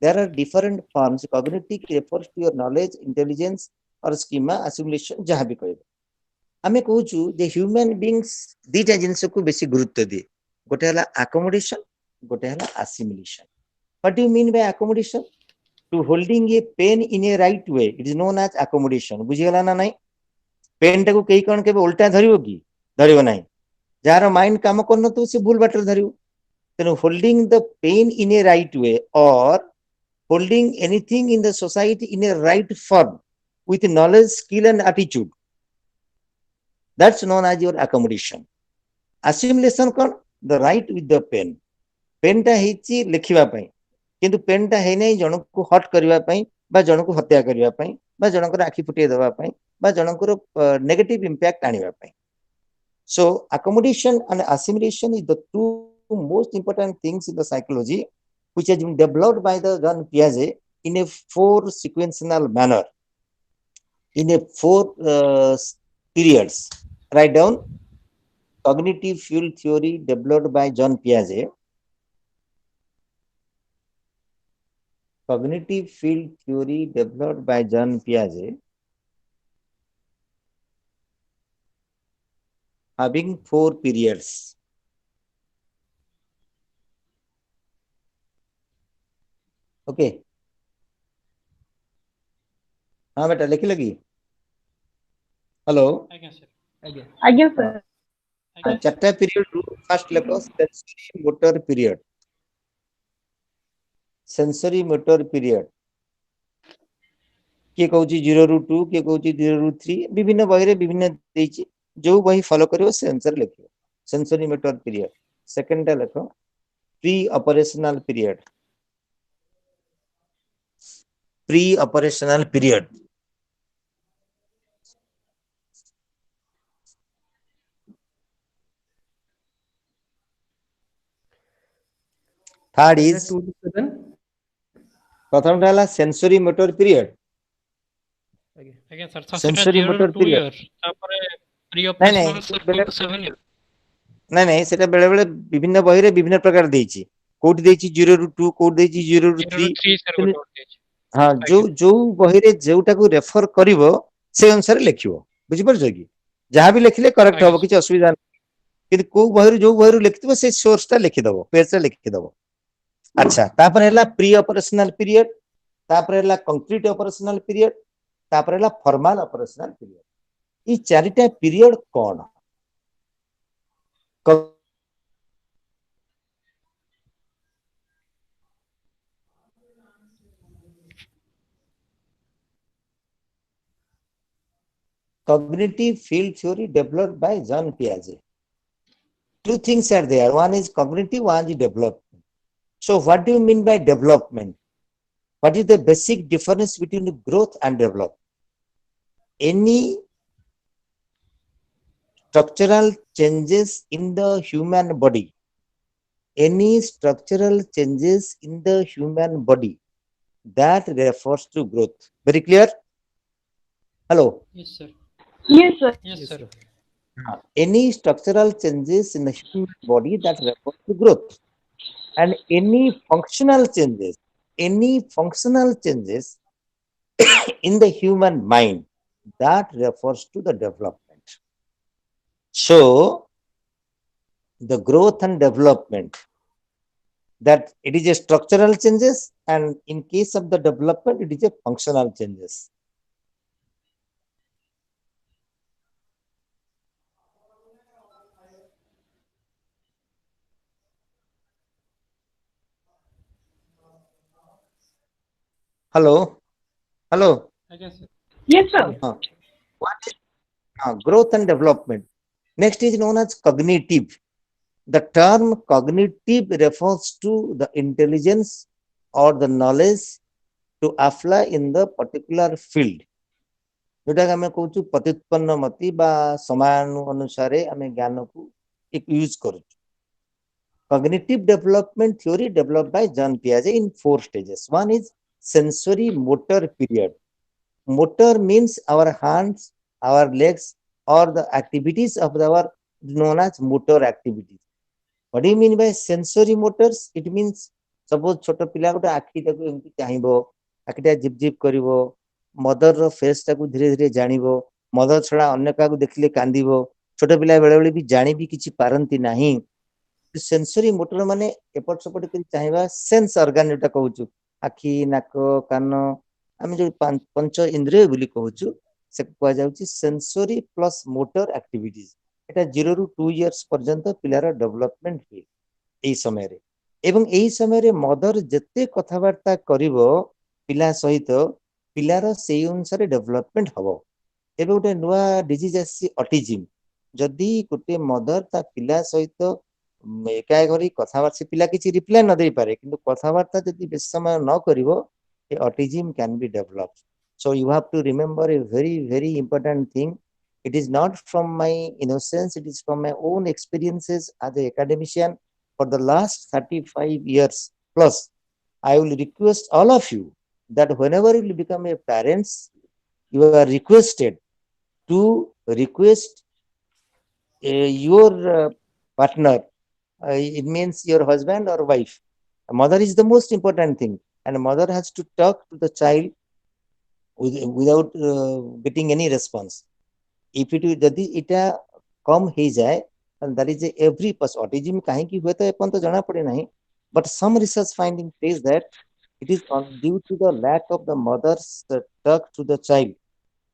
there are different forms cognitive refers to your knowledge intelligence or schema assimilation जहाँ भी कहबो हमें कहूचु जे ह्यूमन बीइंग्स दीटा जिंस को बेसी गुरुत्व दिए गोटे हला अकोमोडेशन गोटे हला assimilation what do you mean by accommodation to holding a pen in a right way it is known as accommodation बुझी गला ना नहीं पेन टाको कई कोन केबे उल्टा धरिबो की धरिबो नाही जार माइंड काम करन तो से भूल बाटर धरिबो तेनु holding the pen in a right way or holding anything in the society in a right form with knowledge skill and attitude that's known as your accommodation assimilation kon the right with the pen ta heichi lekhiba pai किंतु pen टा है नहीं जन को हट करबा पई बा जन को हत्या करबा पई बा जनकर आखि फुटे देबा पई बा जनकर नेगेटिव इंपैक्ट आनिबा पई so accommodation and assimilation is the two most important things in the psychology which has been developed by the John Piaget in a 4 sequential manner in a 4 periods write down cognitive field theory developed by John Piaget cognitive field theory developed by John Piaget having 4 periods okay हाँ बेटा लिख लगी hello ଆଜ୍ଞା sir ଆଜ୍ଞା sir चार्टा period first लेखो sensory motor period किए कहूँ 0 ରୁ 2 किए कहूँ 0 ରୁ 3 विभिन्न बही रे विभिन्न देछि जो बही फॉलो करिवो से आंसर लिखियो सेंसरी मोटर पीरियड सेकंड टा लेखो pre operational period third is 2 to 7 प्रथम टा सेंसरी मोटर पीरियड ଆଜ୍ଞା sir ତ ସେଟା सेंसरी 0 ରୁ मोटर 2 पीरियड years ତାପରେ ପ୍ରି नहीं ଅପରେଶନାଲ sir 2 to 7 years नहीं सेटा बेले बेले विभिन्न बही रे विभिन्न प्रकार देछि कोठी देछि 0 ରୁ 2 कोठी देछि 0 ରୁ 0 ରୁ 3 3 sir ଗୋଟେ ଗୋଟେ ଅଛି हाँ जो जो बही रे जोटा को रेफर करिवो से अनुसार लिखिवो बुझि परछो कि जहां भी लिखले करेक्ट आଜ୍ଞା हो किछ असुविधा नहीं कि को बही जो बही लिखितबो से सोर्स टा लिखि दबो पेज से लिखि दबो अच्छा तापर हैला प्री ऑपरेशनल पीरियड तापर हैला कंक्रीट ऑपरेशनल पीरियड तापर हैला फॉर्मल ऑपरेशनल पीरियड ई चारिटा period cone cognitive field theory developed by John Piaget. Two things are there. One is cognitive, one is development. So what do you mean by development? What is the basic difference between growth and development? Any structural changes in the human body, any structural changes in the human body, that refers to growth. Very clear? Hello. Yes, sir. Yes, sir. Yes, Yes, sir. sir. Any structural changes in the human body, that refers to growth. And any functional changes in the human mind, that refers to the development. So the growth and development, that it is a structural changes, and in case of the development, it is a functional changes. Hello. Hello. I guess, sir. Yes, sir. What is growth and development? Next is known as cognitive. The term cognitive refers to the intelligence or the knowledge to apply in the particular field. जोटा आम कहूँ प्रत्युत्पन्न मति बा समानु अनुसार आम ज्ञान को एक यूज कर. Cognitive development theory developed by John Piaget in 4 stages. One is sensory motor period. Motor means our hands, our legs, or the activities of our known as motor activities. What do you mean by sensory motors? It means suppose छोट पिला गोटे आखि ताको एमती चाहिबो, आखिटा zip zip करिवो, mother रो face ताको धीरे धीरे जानिबो, mother छडा अन्य काको देखिले कांदिबो, छोट पिला बेले बेले भी जानि भी किछि पारंती नाही. सेंसरी मोटर माने एपट सपट करी चाहिबा सेंस ऑर्गन जोटा कहउछु, आखि नाक कान आमे जो पंच इंद्रिय बोली कहउछु से कुआ जाउछि सेंसरी प्लस मोटर एक्टिविटीज. एटा 0 ରୁ 2 इयर्स पर्यंत पिलार डेवलपमेंट हुए एई समय रे. एवं एई समय रे मदर जत्ते कथावार्ता करिवो पिला सहित पिलार सेई अनुसार डेवलपमेंट हबो. एबे गोटे नुआ डिजीज आसी ऑटिज्म. जदि गोटे मदर ता पिला सहित एका घरी कथावार्ता से पिला किछि रिप्लाई न दे पारे किंतु कथावार्ता जदि बेस समय न करिवो ए autism can be developed. So you have to remember a very important thing. It is not from my innocence, it is from my own experiences as an academician for the last 35 years plus. I will request all of you that whenever you will become a parents, you are requested to request your partner. It means your husband or wife. Mother is the most important thing, and mother has to talk to the child without getting any response. If it is जदि इटा कम हो जाए, and that is every person autism कहीं की हुए तो अपन तो जाना पड़े नहीं, but some research finding says that it is due to the lack of the mother's talk to the child.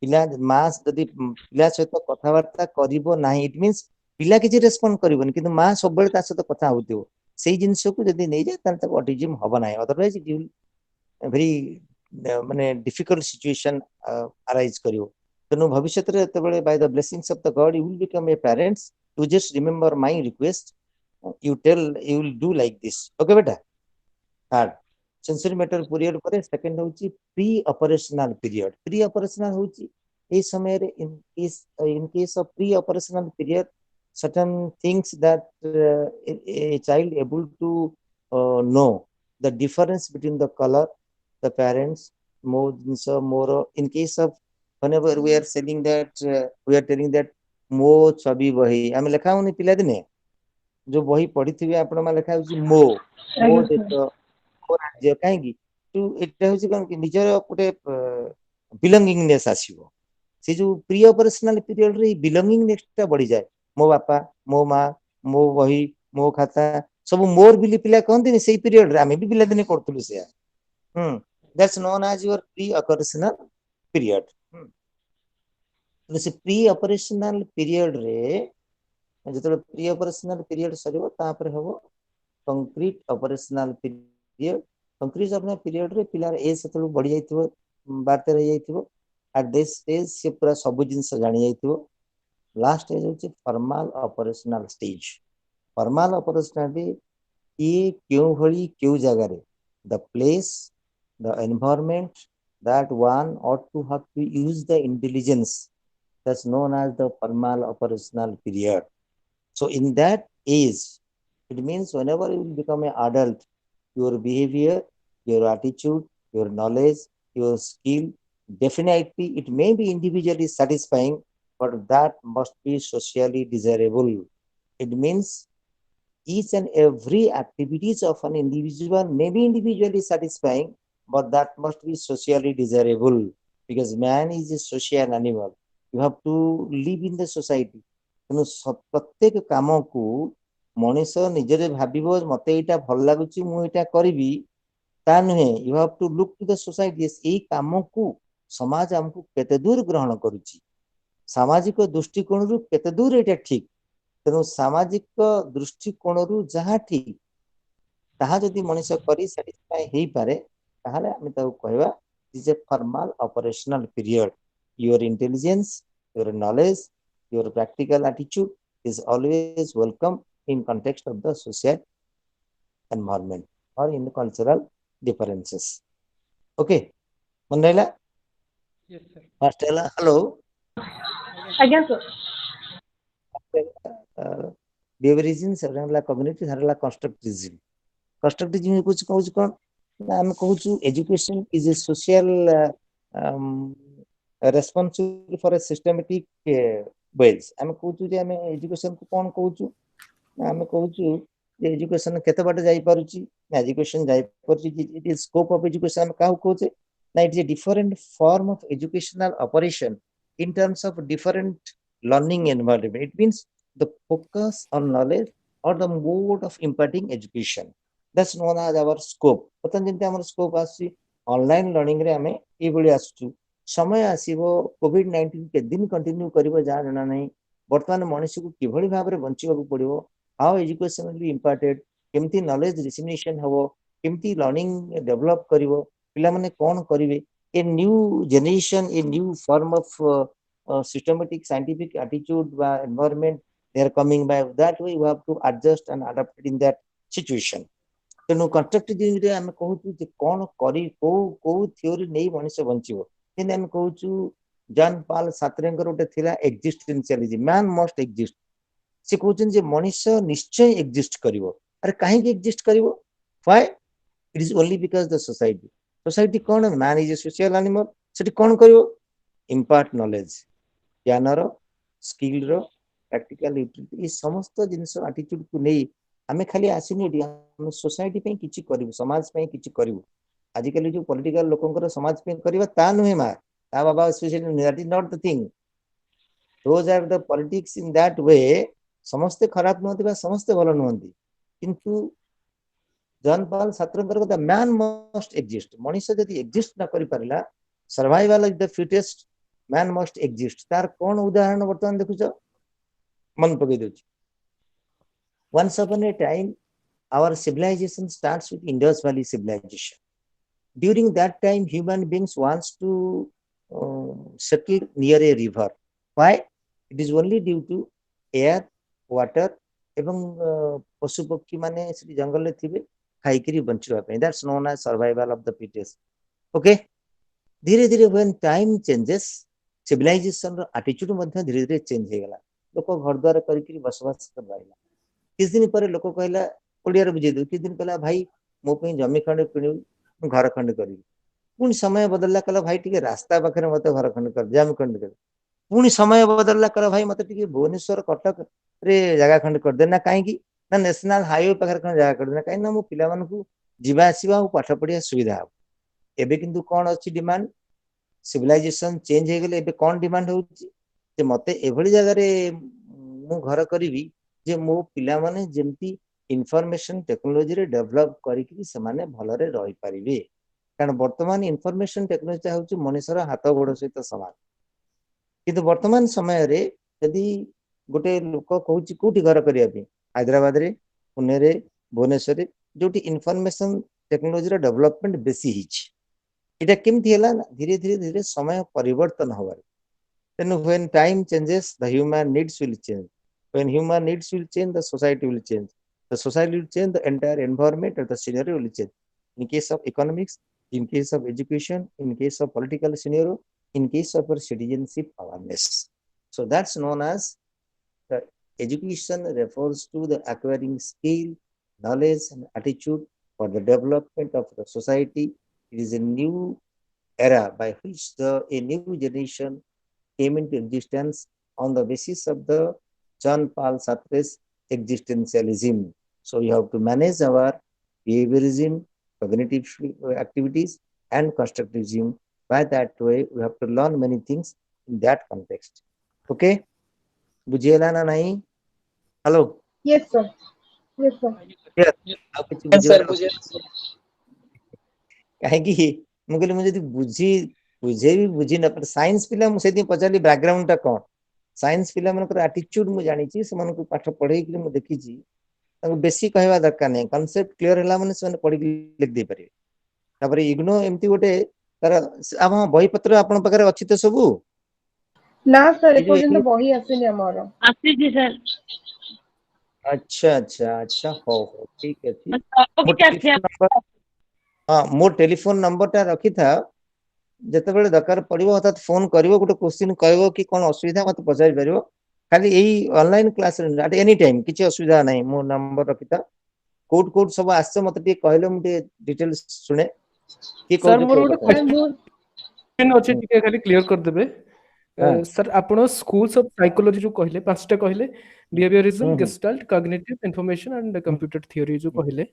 पिला माँ जदि पिला सहित कथावार्ता करिवो नाही, it means पिला किछि रेस्पोंड करिवोनी किंतु माँ सब बेले ता सहित कथा होतिबो. सेही जिंस को जदि नै जाय तान तक ऑटिज्म हबो नाही. अदरवाइज इट विल very माने डिफिकल्ट सिचुएशन अराइज करिवो. तेनु भविष्य रे तबेले by the blessings of the God you will become a parents. To just remember my request, you will do like this. Okay बेटा. थर्ड सेंसरी मोटर पीरियड पर second होची pre operational period. Pre operational होची ए समय रे in case of pre operational period, certain things that a child able to know the difference between the color, the parents, more in case of whenever we are saying that we are telling that mo छवि बही आमे लेखा होनी पिला दिने जो बही पढ़ी थिबे आपण मा लेखा होची मो देश मो राज्य काहेकि तू एटा होची कोन कि निजर गोटे बिलोंगिंगनेस आसीबो. से जो प्री ऑपरेशनल पीरियड रे बिलोंगिंगनेस ता बढ़ी जाए. मो बापा, मो माँ, मो बही, मो खाता सब मोर बिली पिला कहंती सेही पीरियड रे आमे भी पिला दिने करथुलु से. That's known as your pre-operational period. से प्री ऑपरेशनल पीरियड रे जतले प्री ऑपरेशनल पीरियड सरिबो तापर हबो concrete operational period. Concrete operational period रे पिलार एज सेतलु बढ़ी जाइथिबो, 12 रह जाइथिबो. एट दिस स्टेज से पूरा सब जिंस जानि जाइथिबो. लास्ट स्टेज होची formal operational stage. Formal operational रे ये क्यों भली क्यों जगह रे the place, the environment that one ought to have to use the intelligence That's known as the formal operational period. So in that age, it means whenever you become an adult, your behavior, your attitude, your knowledge, your skill, definitely it may be individually satisfying, but that must be socially desirable. It means each and every activities of an individual may be individually satisfying, but that must be socially desirable because man is a social animal. You have to live in the society. ତେଣୁ ପ୍ରତ୍ୟେକ କାମକୁ ମଣିଷ ନିଜରେ ଭାବିବ ମତେ ଏଇଟା ଭଲ ଲାଗୁଛି ମୁଁ ଏଇଟା କରିବି ତା ନୁହେଁ you have to look to the society ଏଇ କାମକୁ ସମାଜ ଆମକୁ କେତେ ଦୂର ଗ୍ରହଣ କରୁଛି ସାମାଜିକ ଦୃଷ୍ଟିକୋଣରୁ କେତେ ଦୂର ଏଇଟା ଠିକ ତେଣୁ ସାମାଜିକ ଦୃଷ୍ଟିକୋଣରୁ ଯାହା ଠିକ ତାହା ଯଦି ମଣିଷ କରି ସାଟିସ୍ଫାଏ ହେଇପାରେ ତାହେଲେ ଆମେ ତାକୁ କହିବା is a formal operational period your intelligence your knowledge your practical ଆଟିଚ୍ୟୁଡ is always welcome in context of the social environment or in the cultural differences. Okay, मन रहिला Yes, sir. first ହେଲା hello ଆଜ୍ଞା ସାର୍ behaviorism second ହେଲା cognitive third ହେଲା constructivism constructivism कुछ कहूँ कौन ना हम कहूँ education is a social responsible for a systematic ways हम कहूँ जे हम education को कौन कहूँ ଆମେ କହୁଛୁ ଯେ ଏଜୁକେସନ କେତେ ବାଟ ଯାଇପାରୁଛି ଏଜୁକେସନ ଯାଇପାରୁଛି it is scope of education ଆମେ କାହାକୁ କହୁଛେ ନା it is a different form of educational operation in terms of different learning environment. It means the focus on knowledge or the mode of imparting education. That's known as our scope. ବର୍ତ୍ତମାନ ଯେମିତି ଆମର scope ଆସୁଛି online learning ରେ ଆମେ ଏଇଭଳି ଆସୁଛୁ ସମୟ ଆସିବ କୋଭିଡ-19 କେତେ ଦିନ କଣ୍ଟିନ୍ୟୁ କରିବ ଯାହା ଜଣା ନାହିଁ ବର୍ତ୍ତମାନ ମଣିଷକୁ କିଭଳି ଭାବରେ ବଞ୍ଚିବାକୁ ପଡିବ how education will be imparted କେମିତି knowledge dissemination ହବ କେମିତି learning develop କରିବ ପିଲାମାନେ କଣ କରିବେ a new generation a new form of systematic scientific attitude by environment they are coming by that way you have to adjust and adapt in that situation ତେଣୁ କନଷ୍ଟ୍ରକ୍ଟିଭିଜମ ରେ ଆମେ କହୁଛୁ ଯେ କଣ କରି କୋଉ କୋଉ ଥିଓରି ନେଇ ମଣିଷ ବଞ୍ଚିବ ଯେମିତି ଆମେ କହୁଛୁ ଜନ୍ ପାଲ ସାର୍ତ୍ରେଙ୍କର ଗୋଟେ ଥିଲା ଏକ୍ଜିଷ୍ଟେନ୍ସିଆଲିଜମ ମ୍ୟାନ ମଷ୍ଟ ଏକ୍ଜିଷ୍ଟ ସେ କହୁଛନ୍ତି ଯେ ମଣିଷ ନିଶ୍ଚୟ ଏକ୍ଜିଷ୍ଟ କରିବ ଆରେ କାହିଁକି ଏକ୍ଜିଷ୍ଟ କରିବ why it is only because the society କଣ man is a social animal ସେଠି କଣ କରିବ impart knowledge ଜ୍ଞାନର ସ୍କିଲର ପ୍ରାକ୍ଟିକାଲ ୟୁଟିଲିଟି ଏ ସମସ୍ତ ଜିନିଷ ଆଟିଚ୍ୟୁଡ କୁ ନେଇ ଆମେ ଖାଲି ଆସିନି ଏଠି ଆମେ ସୋସାଇଟି ପାଇଁ କିଛି କରିବୁ ସମାଜ ପାଇଁ କିଛି କରିବୁ ଆଜିକାଲି ଯୋଉ ପଲିଟିକାଲ ଲୋକଙ୍କର ସମାଜ ପାଇଁ କରିବା ତା ନୁହେଁ ମା ତା ବାବା specially that is not the thing those are the politics in that way ସମସ୍ତେ ଖରାପ ନୁହନ୍ତି ବା ସମସ୍ତେ ଭଲ ନୁହନ୍ତି କିନ୍ତୁ ଜନ୍ ପାଲ ସାର୍ତ୍ରେଙ୍କର କଥା ମ୍ୟାନ ମଷ୍ଟ ଏକ୍ଜିଷ୍ଟ ମଣିଷ ଯଦି ଏକ୍ଜିଷ୍ଟ ନ କରିପାରିଲା survival of the fittest man must exist ତାର କଣ ଉଦାହରଣ ବର୍ତ୍ତମାନ ଦେଖୁଛ ମନେ ପକେଇ ଦଉଛି once upon a time our civilization starts with Indus Valley civilization during that time human beings wants to settle near a river why it is only due to air water ଏବଂ ପଶୁ ପକ୍ଷୀ ମାନେ ସେଠି ଜଙ୍ଗଲରେ ଥିବେ ଖାଇକିରି ବଞ୍ଚିବା ପାଇଁ that's known as survival of the fittest okay ଧୀରେ ଧୀରେ when time changes civilization ର attitude ମଧ୍ୟ ଧୀରେ ଧୀରେ ଚେଞ୍ଜ ହେଇଗଲା ଲୋକ ଘର ଦ୍ୱାର କରିକିରି ବସବାସ କରି ରହିଲା କିଛି ଦିନ ପରେ ଲୋକ କହିଲା ଓଡ଼ିଆରେ ବୁଝେଇ ଦଉ କିଛି ଦିନ କହିଲା ଭାଇ ମୋ ପାଇଁ ଜମି ଖଣ୍ଡେ କିଣିବୁ ମୁଁ ଘର ଖଣ୍ଡେ କରିବି ପୁଣି ସମୟ ବଦଳିଲା କହିଲା ଭାଇ ଟିକେ ରାସ୍ତା ପାଖରେ ମତେ ଘର ଖଣ୍ଡେ କରି ଜମି ଖଣ୍ଡେ କରି ପୁଣି ସମୟ ବଦଳିଲା କହିଲା ଭାଇ ମତେ ଟିକେ ଭୁବନେଶ୍ୱର କଟକ ରେ ଜାଗା ଖଣ୍ଡେ କରିଦେ ନା କାହିଁକି ନା ନ୍ୟାସନାଲ ହାଇୱେ ପାଖରେ ଖଣ୍ଡେ ଜାଗା କରିଦେ ନା କାହିଁକି ନା ମୋ ପିଲାମାନଙ୍କୁ ଯିବା ଆସିବା ଆଉ ପାଠ ପଢିବା ସୁବିଧା ହବ ଏବେ କିନ୍ତୁ କଣ ଅଛି ଡିମାଣ୍ଡ ସିଭିଲାଇଜେସନ ଚେଞ୍ଜ ହେଇଗଲେ ଏବେ କଣ ଡିମାଣ୍ଡ ହଉଛି ଯେ ମତେ ଏଭଳି ଜାଗାରେ ମୁଁ ଘର କରିବି ଯେ ମୋ ପିଲାମାନେ ଯେମିତି ଇନଫର୍ମେସନ ଟେକ୍ନୋଲୋଜିରେ ଡେଭଲପ କରିକି ସେମାନେ ଭଲରେ ରହିପାରିବେ କାରଣ ବର୍ତ୍ତମାନ ଇନଫର୍ମେସନ ଟେକ୍ନୋଲୋଜି ହେଉଛି ମଣିଷର ହାତ ଗୋଡ଼ ସହିତ ସମାନ କିନ୍ତୁ ବର୍ତ୍ତମାନ ସମୟରେ ଯଦି ଗୋଟେ ଲୋକ କହୁଛି କୋଉଠି ଘର କରିବା ପାଇଁ ହାଇଦ୍ରାବାଦରେ ପୁନେରେ ଭୁବନେଶ୍ୱରରେ ଯୋଉଠି ଇନଫର୍ମେସନ ଟେକ୍ନୋଲୋଜିର ଡେଭଲପମେଣ୍ଟ ବେଶୀ ହେଇଛି এটা କେମିତି ହେଲା ନା ଧୀରେ ଧୀରେ ଧୀରେ ସମୟ ପରିବର୍ତ୍ତନ ହବାରେ ତେଣୁ when time changes the human needs will change when human needs will change the society will change the society will change the entire environment and the scenario will change in case of economics in case of education in case of political scenario in case of our citizenship awareness So that's known as the education refers to the acquiring skill, knowledge, and attitude for the development of the society. It is a new era by which a new generation came into existence on the basis of the John Paul Sartre's existentialism. So we have to manage our behaviorism, cognitive activities, and constructivism. By that way, we have to learn many things in that context. Okay? बुझिएला ना नहीं? Hello? Yes, sir. Yes, sir. Yes. Yes. ଆଉ କିଛି Yes, sir. ବୁଝିବାର ଅଛି? କାହିଁକି ମୁଁ କହିଲି ମୁଁ ଯଦି ବୁଝେଇବି ବୁଝି ନପାରେ ସାଇନ୍ସ ପିଲା ମୁଁ ସେଇଥିପାଇଁ ପଚାରିଲି ବ୍ୟାକଗ୍ରାଉଣ୍ଡ ଟା କ'ଣ ସାଇନ୍ସ ପିଲାମାନଙ୍କର ଆଟିଚ୍ୟୁଡ ମୁଁ ଜାଣିଛି ସେମାନଙ୍କୁ ପାଠ ପଢେଇକି ମୁଁ ଦେଖିଛି ତାଙ୍କୁ ବେଶୀ କହିବା ଦରକାର ନାହିଁ କନସେପ୍ଟ କ୍ଲିୟର ହେଲା ମାନେ ସେମାନେ ପଢିକି ଲେଖି ଦେଇପାରିବେ ତାପରେ ଇଗ୍ନୋ ଏମିତି ଗୋଟେ ତାର ଆମ ବହିପତ୍ର ଆପଣଙ୍କ ପାଖରେ ଅଛି ତ ସବୁ ନା ସାର୍ ଏଇ ଯୋଉ ଏପର୍ଯ୍ୟନ୍ତ ବହି ଆସିନି ଆମର। ଆସିଛି ସାର୍। ଆଚ୍ଛା ଆଚ୍ଛା ଆଚ୍ଛା ହଉ ହଉ ଠିକ ଅଛି ଅଳ୍ପ ମୋ କିଛି ଆସିଛି। ଟେଲିଫୋନ ନମ୍ବର ହଁ ମୋ ଟେଲିଫୋନ ନମ୍ବରଟା ରଖିଥାଅ ଯେତେବେଳେ ଦରକାର ପଡିବ ହଠାତ୍ ଫୋନ କରିବ ଗୋଟେ କ୍ୱେଶ୍ଚିନ୍ କହିବ କି କ'ଣ ଅସୁବିଧା ମତେ ପଚାରି ପାରିବ ଖାଲି ଏଇ ଅନଲାଇନ କ୍ଲାସରେ ଆଟ୍ ଏନି ଟାଇମ୍ କିଛି ଅସୁବିଧା ନାହିଁ ମୋ ନମ୍ବର ରଖିଥାଅ କୋଉଠି ସବୁ ଆସିଛ ମତେ ଟିକେ କହିଲେ ମୁଁ ଟିକେ ଡିଟେଲ୍ସ ଶୁଣେ କିଏ ସାର୍ କହୁଛ ମୋର କୋଉ ଗୋଟେ କଥା ସାର୍ ମୁଁ କ୍ୱେଶ୍ଚିନ୍ ଅଛି ଟିକେ ଖାଲି କ୍ଲିୟର କରିଦେବେ ହଁ ସାର୍ ଆପଣ ସ୍କୁଲ୍ସ ଅଫ ସାଇକୋଲୋଜି ଯୋଉ କହିଲେ ପାଞ୍ଚଟା କହିଲେ ବିହେଭିୟରିଜମ ହୁଁ ହୁଁ ଗେଷ୍ଟାଲ୍ଟ କଗ୍ନିଟିଭ ଇନଫର୍ମେସନ ଆଣ୍ଡ ହୁଁ କମ୍ପ୍ୟୁଟର ଥିଓରି ଯୋଉ ହୁଁ କହିଲେ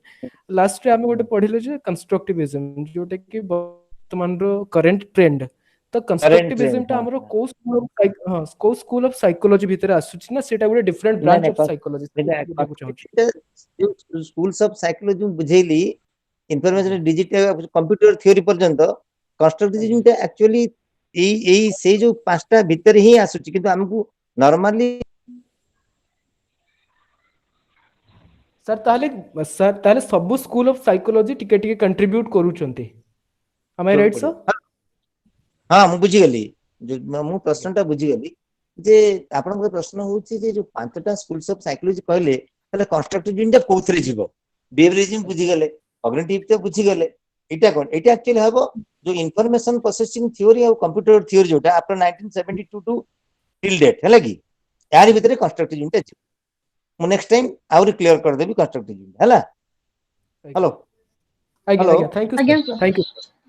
ଲାଷ୍ଟରେ ଆମେ ହୁଁ ଗୋଟେ ପଢିଲେ ଯେ କନଷ୍ଟ୍ରକ୍ଟିଭିଜମ ଯୋଉଟା କି ବର୍ତ୍ତମାନର କରେଣ୍ଟ ଟ୍ରେଣ୍ଡ ତ କରେଣ୍ଟ କନଷ୍ଟ୍ରକ୍ଟିଭିଜମ ଟ୍ରେଣ୍ଡ ଟା ହଁ ଆମର ହଁ କୋଉ ସ୍କୁଲ ଅଫ ସାଇକୋଲୋଜି ଭିତରେ ଆସୁଛି ନା ସେଟା ଗୋଟେ ଡିଫରେଣ୍ଟ ନାଇଁ ବ୍ରାଞ୍ଚ ନାଇଁ ଅଫ ସାଇକୋଲୋଜି ବୁଝିବାକୁ ଚାହୁଁଛି ସ୍କୁଲ୍ସ ଅଫ ସାଇକୋଲୋଜି ମୁଁ ବୁଝେଇଲି ଇନଫରମେସନ ଡିଜିଟାଲ କମ୍ପ୍ୟୁଟର ଥିଓରି ପର୍ଯ୍ୟନ୍ତ ଆଜ୍ଞା କନଷ୍ଟ୍ରକ୍ଟିଭିଜମଟା ଆକ୍ଚୁଆଲି ଏଇ ସେଇ ଯୋଉ ପାଞ୍ଚଟା ଭିତରେ ହିଁ ଆସୁଛି କିନ୍ତୁ ଆମକୁ ନର୍ମାଲି ସାର୍ ତାହେଲେ ସବୁ ସ୍କୁଲ ଅଫ ସାଇକୋଲୋଜି ଟିକେ ଟିକେ କଣ୍ଟ୍ରିବ୍ୟୁଟ କରୁଛନ୍ତି am I right sir? ପଡିବ ହଁ ମୁଁ ବୁଝିଗଲି ମୁଁ ପ୍ରଶ୍ନଟା ବୁଝିଗଲି ଯେ ଆପଣଙ୍କର ପ୍ରଶ୍ନ ହଉଛି ଯେ ଯୋଉ ପାଞ୍ଚଟା ସ୍କୁଲ୍ସ ଅଫ ସାଇକୋଲୋଜି କହିଲେ ତାହେଲେ କନଷ୍ଟ୍ରକ୍ଟିଭିଜମଟା କୋଉଥିରେ ଯିବ ବିହେଭିୟରିଜମ ବୁଝିଗଲେ କଗ୍ନିଟିଭ ତ ବୁଝିଗଲେ ଏଇଟା କ'ଣ ଏଇଟା ଆକ୍ଚୁଆଲି ହବ ଯୋଉ ଇନଫରମେସନ ପ୍ରୋସେସିଂ ଥିଓରି ଆଉ କମ୍ପ୍ୟୁଟର ଥିଓରି ଯୋଉଟା ଆଫ୍ଟର 1972 ଟୁ ଟିଲ୍ ଡେଟ୍ ହେଲା କି यार ଭିତରେ କନଷ୍ଟ୍ରକ୍ଟିଭିଜମଟା ଅଛି ମୁଁ ନେକ୍ସଟ ଟାଇମ ଆହୁରି କ୍ଲିୟର କରିଦେବି କନଷ୍ଟ୍ରକ୍ଟିଭିଜମ ହେଲା ଆଜ୍ଞା ହ୍ୟାଲୋ ଆଜ୍ଞା ହ୍ୟାଲୋ ଆଜ୍ଞା ଥ୍ୟାଙ୍କ ୟୁ ଆଜ୍ଞା ସାର୍ ସାର୍। ଥ୍ୟାଙ୍କ ୟୁ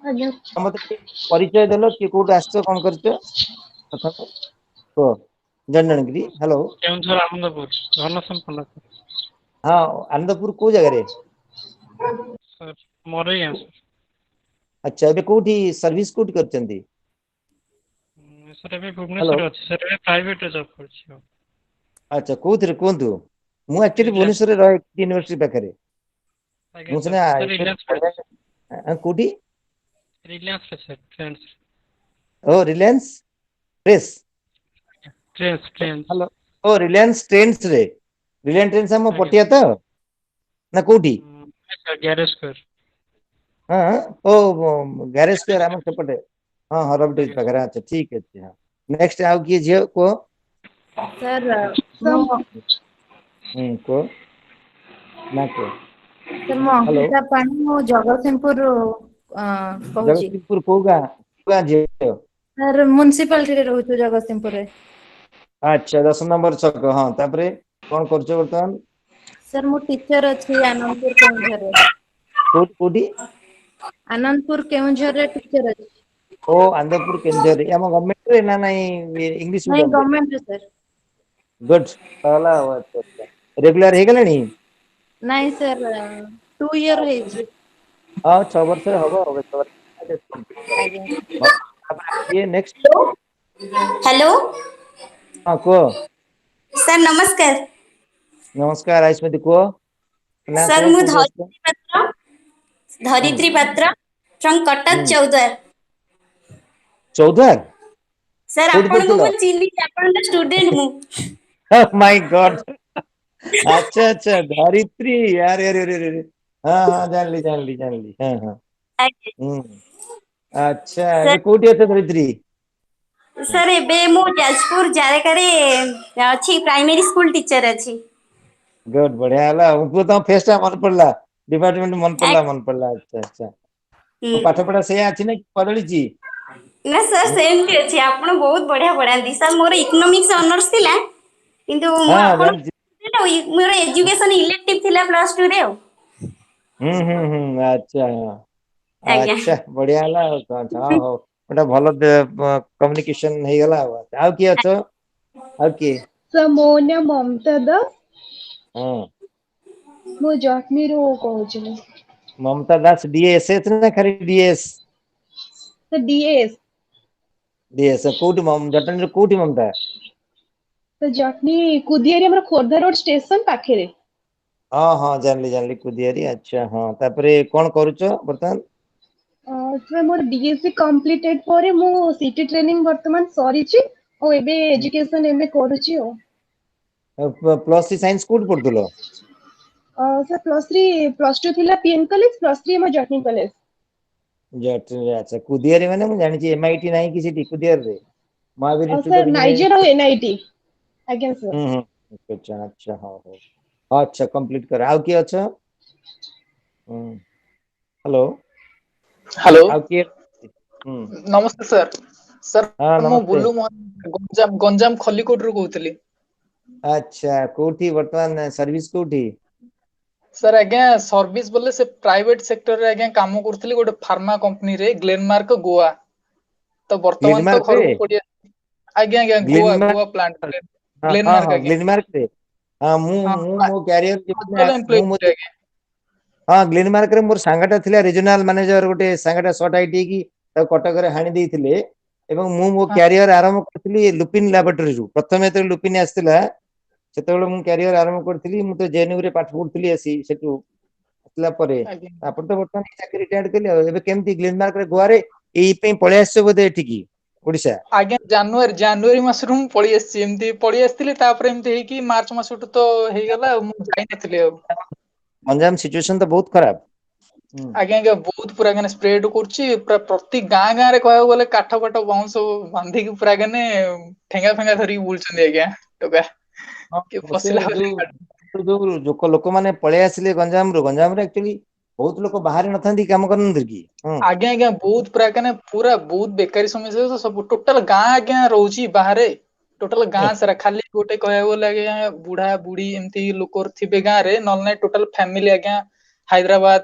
ଆଜ୍ଞା ମତେ ଟିକେ ପରିଚୟ ଦେଲ କିଏ କୋଉଠୁ ଆସିଛ କ'ଣ କରିଛ ପ୍ରଥମେ କୁହ ଜଣ ଜଣକିରି ହ୍ୟାଲୋ କେଉଁଝର ଆନନ୍ଦପୁର ଘନ ସମ୍ପନ୍ନ ହଁ ଆନନ୍ଦପୁର କୋଉ ଜାଗାରେ ସାର୍ ମୋର ହିଁ ସାର୍ ଆଚ୍ଛା ଏବେ କୋଉଠି ସର୍ଭିସ କୋଉଠି କରିଛନ୍ତି ସାର୍ ଏବେ ହ୍ୟାଲୋ ଭୁବନେଶ୍ୱରରେ ଅଛି ସାର୍ ଏବେ ପ୍ରାଇଭେଟରେ ଜବ୍ କରୁଛି ଆଉ ଆଚ୍ଛା କୋଉଥିରେ କୁହନ୍ତୁ ମୁଁ ଆକ୍ଚୁଆଲି ରିଲାଏନ୍ସ ଭୁବନେଶ୍ୱରରେ ରହେ ୟୁନିଭର୍ସିଟି ପାଖରେ ଆଜ୍ଞା ମୁଁ ସାର୍ ସିନା ସାର୍ ରିଲାଏନ୍ସରେ ଅଛି କୋଉଠି ରିଲାଏନ୍ସରେ ସାର୍ ଟ୍ରେଣ୍ଡସ୍ ଓ ରିଲାଏନ୍ସ ପ୍ରେସ୍ ଟ୍ରେଣ୍ଡସ୍ ହ୍ୟାଲୋ ଓ ରିଲାଏନ୍ସ ଟ୍ରେଣ୍ଡସରେ ରିଲାଏନ୍ସ ଟ୍ରେଣ୍ଡସ ଆମ ଆଜ୍ଞା ପଟିଆ ତ ନା କୋଉଠି ସାର୍ ଗ୍ୟାରେଜ ସ୍କୋୟାର ହଁ ଓ ଗ୍ୟାରେଜ ସ୍କୋୟାର ଆମର ସେପଟେ ହଁ ହରବ ବ୍ରିଜ ଆଜ୍ଞା ପାଖରେ ଆଚ୍ଛା ଠିକ ଅଛି ହଁ ନେକ୍ସଟ ଆଉ କିଏ ଝିଅ କୁହ ସାର୍ ସାର୍ ମୁଁ କୁହ ନା କୁହ ସାର୍ ମୁଁ ହ୍ୟାଲୋ ଅଙ୍କିତା ପାଣି ମୁଁ ଜଗତସିଂହପୁରରୁ କହୁଛି ଜଗତସିଂହପୁର କୋଉ ଗାଁ ଝିଅ ସାର୍ ମ୍ୟୁନିସିପାଲିଟିରେ ରହୁଛୁ ଜଗତସିଂହପୁରରେ ଆଚ୍ଛା 10 ନମ୍ବର ଛକ ହଁ ତାପରେ କ'ଣ କରୁଛ ବର୍ତ୍ତମାନ ସାର୍ ମୁଁ ଟିଚର ଅଛି ଆନନ୍ଦପୁର କେଉଁଝରରେ କୋଉଠି ଆନନ୍ଦପୁର କେଉଁଝରରେ ଟିଚର ଅଛି ଓ ଆନନ୍ଦପୁର କେନ୍ଦୁଝର ଆମ ଗଭର୍ଣ୍ଣମେଣ୍ଟରେ ନା ନାଇଁ ଇଂଲିଶ ନାଇଁ ମିଡିୟମରେ ଗଭର୍ଣ୍ଣମେଣ୍ଟରେ ସାର୍ ଗୁଡ୍ ହେଲା ଆଉ ଆଚ୍ଛା ଆଚ୍ଛା ରେଗୁଲାର ହେଇଗଲାଣି ନାଇଁ ସାର୍ 2 ଇୟର ହେଇଛି ହଁ 6 ବର୍ଷରେ ହବ ଆଜ୍ଞା ଇଏ ନେକ୍ସଟ ହ୍ୟାଲୋ ହଁ କୁହ ସାର୍ ନମସ୍କାର ନମସ୍କାର ଆୟୁଷ୍ମତୀ କୁହ ନା ସାର୍ କୁହ ମୁଁ କୋଉଠି ଅଛ ଧରିତ୍ରୀ ପାତ୍ର ହୁଁ ଧରିତ୍ରୀ ପାତ୍ର ଫ୍ରମ୍ କଟକ ହୁଁ ଚୌଦ୍ୱାର ଚୌଦ୍ୱାର ସାର୍ କୋଉଠି ଆପଣଙ୍କୁ ପଢୁଥିଲ ମୁଁ ଚିହ୍ନିଛି ଆପଣଙ୍କ ଷ୍ଟୁଡେଣ୍ଟ ମୁଁ ମାଇ ଗଡ୍ ଆଚ୍ଛା ଆଚ୍ଛା ଧରିତ୍ରୀ ଆରେ ଆରେ ଆରେ ଆରେ ହଁ ହଁ ଜାଣିଲି ହଁ ହଁ ଆଜ୍ଞା ହୁଁ ଆଚ୍ଛା ଏବେ ସାର୍ କୋଉଠି ଅଛ ଧରିତ୍ରୀ ସାର୍ ଏବେ ମୁଁ ଯାଜପୁର ଜାରକାରେ ଅଛି ପ୍ରାଇମେରୀ ସ୍କୁଲ ଟିଚର ଅଛି ଗୁଡ୍ ବଢିଆ ହେଲା ତମ ଫେସ୍ ଟା ମନେ ପଡିଲା ଡିପାର୍ଟମେଣ୍ଟ ମନେ ପଡିଲା ଆଚ୍ଛା ଆଚ୍ଛା ହୁଁ ପାଠ ପଢା ସେଇଆ ଅଛି ନା ବଦଳିଛି ନା ସାର୍ ସେମିତି ଅଛି, ଆପଣ ବହୁତ ବଢିଆ ପଢାନ୍ତି ସାର୍। ମୋର ଇକୋନୋମିକ୍ସ ଅନର୍ସ ଥିଲା, କିନ୍ତୁ ମୁଁ ହଁ ଆପଣ ଜାଣିଛି। ମୋର ଏଜୁକେସନ ଇଲେକ୍ଟିଭ ଥିଲା +2 ରେ ଆଉ। ଆଚ୍ଛା ଆଜ୍ଞା। ଆଚ୍ଛା ବଢିଆ ହେଲା ଆଉ କଣ। ହଁ ହଉ ଗୋଟେ ଭଲ କମ୍ୟୁନିକେସନ ହେଇଗଲା ଆଉ କିଏ ଅଛ? ଆଉ କିଏ? ସାର୍ ମୋ ନାଁ ମମତା ଦାସ। ହଁ ମୁଁ ଜଟନୀରୁ କହୁଛି। ମମତା ଦାସ DSS ନା ଖାଲି DS? Sir DS। DS କୋଉଠି ଜଟଣୀରେ କୋଉଠି ମମତା? ସାର୍ ଜଟନୀ କୁଦିଆରୀ, ଆମର ଖୋର୍ଦ୍ଧା ରୋଡ ଷ୍ଟେସନ ପାଖରେ। ହଁ ଜାଣିଲି କୁଦିଆରୀ। ଆଚ୍ଛା ହଁ, ତାପରେ କଣ କରୁଛ ବର୍ତ୍ତମାନ? ସାର୍ ମୋର BSc କମ୍ପ୍ଲିଟେଡ୍ ପରେ ମୁଁ CT ଟ୍ରେନିଂ ବର୍ତ୍ତମାନ ସରିଛି। ଆଉ ଏବେ ଏଜୁକେସନ MA କରୁଛି ଆଉ। +3 ସାଇନ୍ସ କୋଉଠି ପଢୁଥିଲ? ସାର୍ +2 ଥିଲା PN କଲେଜ, +3 ଆମ ଜଟନୀ କଲେଜ। ଜଟଣୀରେ। ଆଚ୍ଛା କୁଦିଆରୀ ମାନେ ମୁଁ ଜାଣିଛି MIT ନାହିଁ କି ସେଠି କୁଦିଆରୀରେ? ମହାବୀର ଇନଷ୍ଟିଚ୍ୟୁଟ ସାର୍ ଅଫ ନାଇଜର ଆଉ ଇଞ୍ଜିନିୟରିଂ। NIT। ଆଜ୍ଞା ସାର୍। ଆଚ୍ଛା ହଉ ଆଚ୍ଛା କମ୍ପ୍ଲିଟ କର। ଆଉ କିଏ ଅଛ? ହ୍ୟାଲୋ। ହ୍ୟାଲୋ, ଆଉ କିଏ? ହୁଁ ନମସ୍ତେ ସାର୍। ହଁ ସାର୍ ମୁଁ ନମସ୍ତେ। ବୁଲୁ ଗଞ୍ଜାମ ଖଲିକୋଟରୁ କହୁଥିଲି। ଆଚ୍ଛା କୋଉଠି ବର୍ତ୍ତମାନ ସର୍ଭିସ କୋଉଠି? ସାର୍ ଆଜ୍ଞା ସର୍ଭିସ ବୋଲେ ସେ ପ୍ରାଇଭେଟ ସେକ୍ଟରରେ ଆଜ୍ଞା କାମ କରୁଥିଲି ଗୋଟେ ଫାର୍ମା କମ୍ପାନୀରେ, ଗ୍ଲେନମାର୍କ ଗୋଆ। ତ ବର୍ତ୍ତମାନ ତ ଗ୍ଲେନମାର୍କରେ? ଘରକୁ ପଡି ଆଜ୍ଞା ଗୋଆ ପ୍ଲାଣ୍ଟ ହଁ ଗ୍ଲେନମାର୍କ ଆଜ୍ଞା। ଗ୍ଲେନମାର୍କରେ। ହଁ ମୁଁ ମୋ କ୍ୟାରିୟର କାଜୁଆଲ ଏମ୍ପ୍ଲୟି ମୁଁ ମୋ ଥିଲେ ଆଜ୍ଞା। ହଁ ଗ୍ଲେନମାର୍କରେ ମୋର ସାଙ୍ଗଟା ଥିଲା ରିଜନାଲ ମ୍ୟାନେଜର, ଗୋଟେ ସାଙ୍ଗଟା ସର୍ଟ ଆଇଟି ହେଇକି ତାକୁ କଟକରେ ହାଣି ଦେଇଥିଲେ। ଏବଂ ମୁଁ ମୋ ହଁ କ୍ୟାରିୟର ଆରମ୍ଭ କରିଥିଲି ଲୁପିନ ଲାବୋରେଟୋରୀରୁ। ପ୍ରଥମେ ଯେତେବେଳେ ଲୁପିନ ଆସିଥିଲା ସେତେବେଳେ ମୁଁ କ୍ୟାରିୟର ଆରମ୍ଭ କରିଥିଲି। ମୁଁ ତ JNU ରେ ପାଠ ପଢୁଥିଲି ଆସି ସେଠୁ ଆସିଲା ପରେ। ଆଜ୍ଞା। ତାପରେ ତ ବର୍ତ୍ତମାନ ଚାକିରି ରିଟାୟାର୍ଡ କଲି ଆଉ। ଏବେ କେମିତି ଗ୍ଲେନମାର୍କରେ ଗୋଆରେ ଏଇ ପାଇଁ ପଳେଇ ଆସିଛ ବୋଧେ ଏଠିକି ଓଡିଶା? ଆଜ୍ଞା ଜାନୁଆରୀ ମାସରୁ ମୁଁ ପଳେଇ ଆସିଛି। ଏମିତି ପଳେଇ ଆସିଥିଲି, ତାପରେ ଏମିତି ହେଇକି ମାର୍ଚ୍ଚ ମାସଠୁ ତ ହେଇଗଲା ଆଉ, ମୁଁ ଯାଇନଥିଲି ଆଉ। ଗଞ୍ଜାମ ସିଚୁଏସନ ତ ବହୁତ ଖରାପ। ଆଜ୍ଞା ବହୁତ ପୁରା ସ୍ପ୍ରେଡ କରୁଛି ପୁରା ପ୍ରତି ଗାଁ ରେ କହିବାକୁ ଗଲେ କାଠ ପାଠ ବାଉଁଶ ବାନ୍ଧିକି ପୁରା ଠେଙ୍ଗା ଫେଙ୍ଗା ଧରିକି ବୁଲୁଛନ୍ତି ଆଜ୍ଞା ଟୋକା। କିଏ ହଁ ସେ ପଶିଲା ବୋଲି ଯୋଉ ଲୋକମାନେ ପଳେଇ ଆସିଲେ ଗଞ୍ଜାମରେ ଆକ୍ଚୁଆଲି ବହୁତ ଲୋକ ବାହାରେ ନଥାନ୍ତି କାମ କରିନଥାନ୍ତି କି? ହଁ ଆଜ୍ଞା ବହୁତ ପୁରା ବହୁତ ବେକାରୀ ସମସ୍ୟା ସବୁ ଟୋଟାଲ ଗାଁ ଆଜ୍ଞା ରହୁଛି ବାହାରେ। ଟୋଟାଲ ଗାଁ ସାରା ଖାଲି ଗୋଟେ କହିବାକୁ ଗଲେ ଆଜ୍ଞା ବୁଢା ବୁଢୀ ଏମିତି ଲୋକ ଥିବେ ଗାଁ ରେ, ନହେଲେ ନାଇଁ ଟୋଟାଲ ଫ୍ୟାମିଲି ଆଜ୍ଞା ହାଇଦ୍ରାବାଦ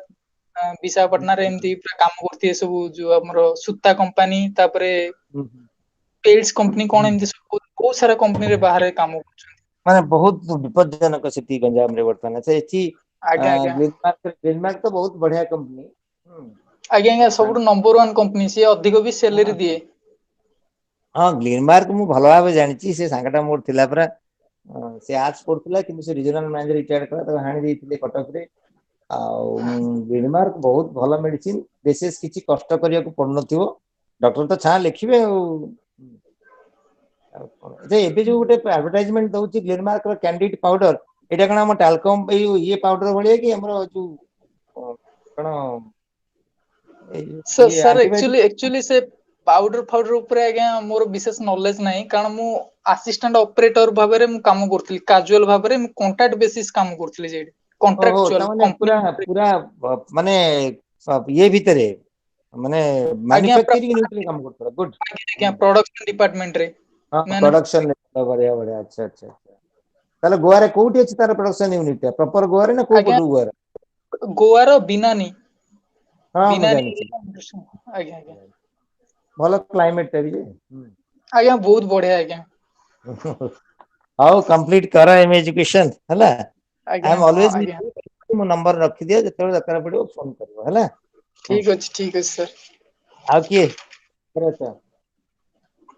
ବିଶାଖାପାଟଣାରେ ଏମିତି ପୁରା କାମ କରୁଥିବେ ସବୁ, ଯୋଉ ଆମର ସୂତା କମ୍ପାନୀ, ତାପରେ ପେଣ୍ଟସ କମ୍ପାନୀ, କଣ ଏମିତି ସବୁ ବହୁତ ସାରା କମ୍ପାନୀରେ ବାହାରେ କାମ କରୁଛନ୍ତି। ମାନେ ବହୁତ ବିପଦଜନକ ସେଠି ଗଞ୍ଜାମରେ ବର୍ତ୍ତମାନ। ସେ ଏଠି ଆଜ୍ଞା ଆଜ୍ଞା ଗ୍ଲେନମାର୍କ ତ ବହୁତ ବଢିଆ କମ୍ପାନୀ। ଆଜ୍ଞା ସବୁଠୁ ନମ୍ବର 1 କମ୍ପାନୀ, ସିଏ ଅଧିକ ବି ହଁ ସାଲେରୀ ଦିଏ। ହଁ ଗ୍ଲେନମାର୍କ ମୁଁ ଭଲ ଭାବେ ଜାଣିଛି। ସେ ସାଙ୍ଗଟା ମୋର ଥିଲା ପରା। ସେ ଆର୍ଟସ ପଢୁଥିଲା, କିନ୍ତୁ ସେ ରିଜନାଲ ମ୍ୟାନେଜର ରିଟାୟାର୍ଡ କଲା, ତାକୁ ହାଣି ଦେଇଥିଲେ କଟକରେ। ଆଉ ଗ୍ଲେନମାର୍କ ବହୁତ ଭଲ ମେଡିସିନ, ବିଶେଷ କିଛି କଷ୍ଟ କରିବାକୁ ପଡୁନଥିବ। ଡକ୍ଟର ତ ଛାଁ ଲେଖିବେ ଆଉ। ଏବେ ଯୋଉ ଗୋଟେ ଆଡଭର୍ଟାଇଜମେଣ୍ଟ ଦଉଛି ଗ୍ଲେନମାର୍କ ର କ୍ୟାଣ୍ଡିଡ ପାଉଡର, ଏଇଟା କଣ ଆମ ଟାଲକମ ଇଏ ପାଉଡର ଭଳିଆ କି ଆମର ଯୋଉ କଣ ଇଏ ସାର୍ ଆଣ୍ଟିବାୟୋଟିକ? ଆକ୍ଚୁଆଲି ସେ ପାଉଡର ଫାଉଡର ଉପରେ ଆଜ୍ଞା ମୋର ବିଶେଷ ନଲେଜ ନାହିଁ, କାରଣ ମୁଁ ଆସିଷ୍ଟାଣ୍ଟ ଅପରେଟର ଭାବରେ ମୁଁ କାମ କରୁଥିଲି, କାଜୁଆଲ ଭାବରେ ମୁଁ କଣ୍ଟ୍ରାକ୍ଟ ବେସିସ୍ କାମ କରୁଥିଲି ସେଇଠି। ଓହୋ କଣ୍ଟ୍ରାକ୍ଚୁଆଲ ତାମାନେ କମ୍ପାନୀ ପୁରା ମାନେ ଇଏ ଭିତରେ ମାନେ ଆଜ୍ଞା ପୁରା ମାନୁଫାକ୍ଚରିଂ ୟୁନିଟରେ କାମ କରୁଥିଲ। ଗୁଡ୍। ଆଜ୍ଞା ପ୍ରଡକ୍ସନ ଡିପାର୍ଟମେଣ୍ଟରେ। ହଁ ପ୍ରଡକ୍ସନ ବଢିଆ ଆଚ୍ଛା ଆଚ୍ଛା। ତାହେଲେ ଗୋଆରେ କୋଉଠି ଅଛି ତାର ପ୍ରଡକ୍ସନ ୟୁନିଟ ଟା? ପ୍ରପର ଗୋଆରେ ନା କୋଉ ଆଜ୍ଞା ପଟୁ ଗୋଆରେ? ଗୋଆର ବିନାନୀ। ହଁ ମୁଁ ବିନାନୀ ଜାଣିଛି। ଆଜ୍ଞା। ଭଲ କ୍ଲାଇମେଟ ଟା ବି ଯେ। ଆଜ୍ଞା ବହୁତ ବଢିଆ ଆଜ୍ଞା। ହଉ କମ୍ପ୍ଲିଟ କର MA ଏଜୁକେସନ ହେଲା। ଆଇ ଆଜ୍ଞା ଏମ୍ ହଁ ଅଲୱେଜ ଆଜ୍ଞା ୱିଥ ୟୁ। ମୋ ନମ୍ବର ରଖିଦିଅ, ଯେତେବେଳେ ଦରକାର ପଡିବ ଫୋନ କରିବ ହେଲା। ଠିକ ଅଛି ସାର୍। ଆଉ କିଏ ଘରେ ଅଛ?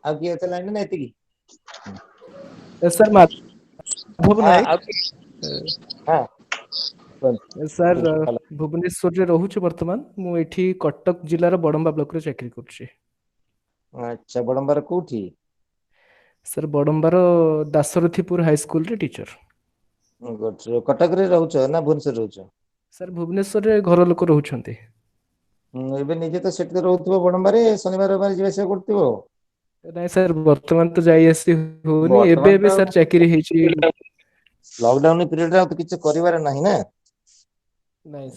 ଆଉ କିଏ ଅଛ ଲାଇନରେ ନା ଏତିକି? ସାର୍ ମାଧବ ଆଉ ନାୟକ। କିଏ? ହଁ କୁହନ୍ତୁ। Sir hello. ଭୁବନେଶ୍ୱରରେ ରହୁଛି ବର୍ତ୍ତମାନ। ମୁଁ ଏଠି କଟକ ଜିଲ୍ଲାର ବଡମ୍ବା ବ୍ଲକରେ ଚାକିରି କରୁଛି। ଆଚ୍ଛା ବଡମ୍ବାର କୋଉଠି? ସାର୍ ବଡମ୍ବାର ଦାସରଥିପୁର ହାଇସ୍କୁଲରେ ଟିଚର। କଟକରେ ରହୁଛ ନା ଭୁବନେଶ୍ୱରରେ ରହୁଛ? ସାର୍ ଭୁବନେଶ୍ୱରରେ ଘର ଲୋକ ରହୁଛନ୍ତି। ଏବେ ନିଜେ ତ ସେଠି ରହୁଥିବ ବଡମ୍ବାରେ, ଶନିବାର ରବିବାର ଯିବା ଆସିବା କରୁଥିବ ଆଉ। ନାଇଁ ସାର୍ ବର୍ତ୍ତମାନ ତ ଯାଇ ଆସି ହଉନି, ବର୍ତ୍ତମାନ ଏବେ ତ ଏବେ ସାର୍ ଚାକିରି ହେଇଛି। ଲକଡାଉନ ପିରିୟଡରେ ଆଉ ତ କିଛି କରିବାର ନାହିଁ ନା। ନାଇଁ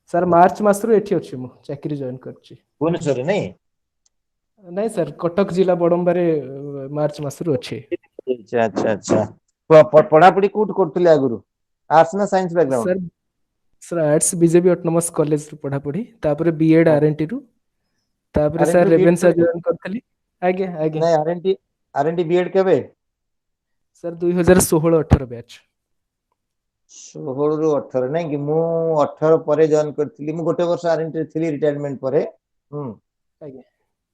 ସାର୍ ମାର୍ଚ୍ଚ ମାସରୁ ଏଠି ଅଛି, ମୁଁ ଚାକିରି ଜଏନ କରିଛି। ଭୁବନେଶ୍ୱରରେ ନାଇଁ? ନାଇଁ ସାର୍ କଟକ ଜିଲ୍ଲା ବଡମ୍ବାରେ ମାର୍ଚ୍ଚ ମାସରୁ ଅଛି। अच्छा अच्छा अच्छा पढ़ापढ़ी कोउठ करथले आगुरु आर्ट्स ना science background sir sir arts BJP autonomous college ରୁ पढ़ापढ़ी तापर बीएड आरएनटी ରୁ तापर आरएनटी सर ରୁ बीएड रेवेन्सा जॉइन करथली। आज्ञा आज्ञा नहीं आरएनटी बीएड केबे सर 2016-18 बैच 16 ରୁ 18 नहीं कि मु 18 परे जॉइन करथली मु गोटे वर्ष आरएनटी थिली रिटायरमेंट परे आज्ञा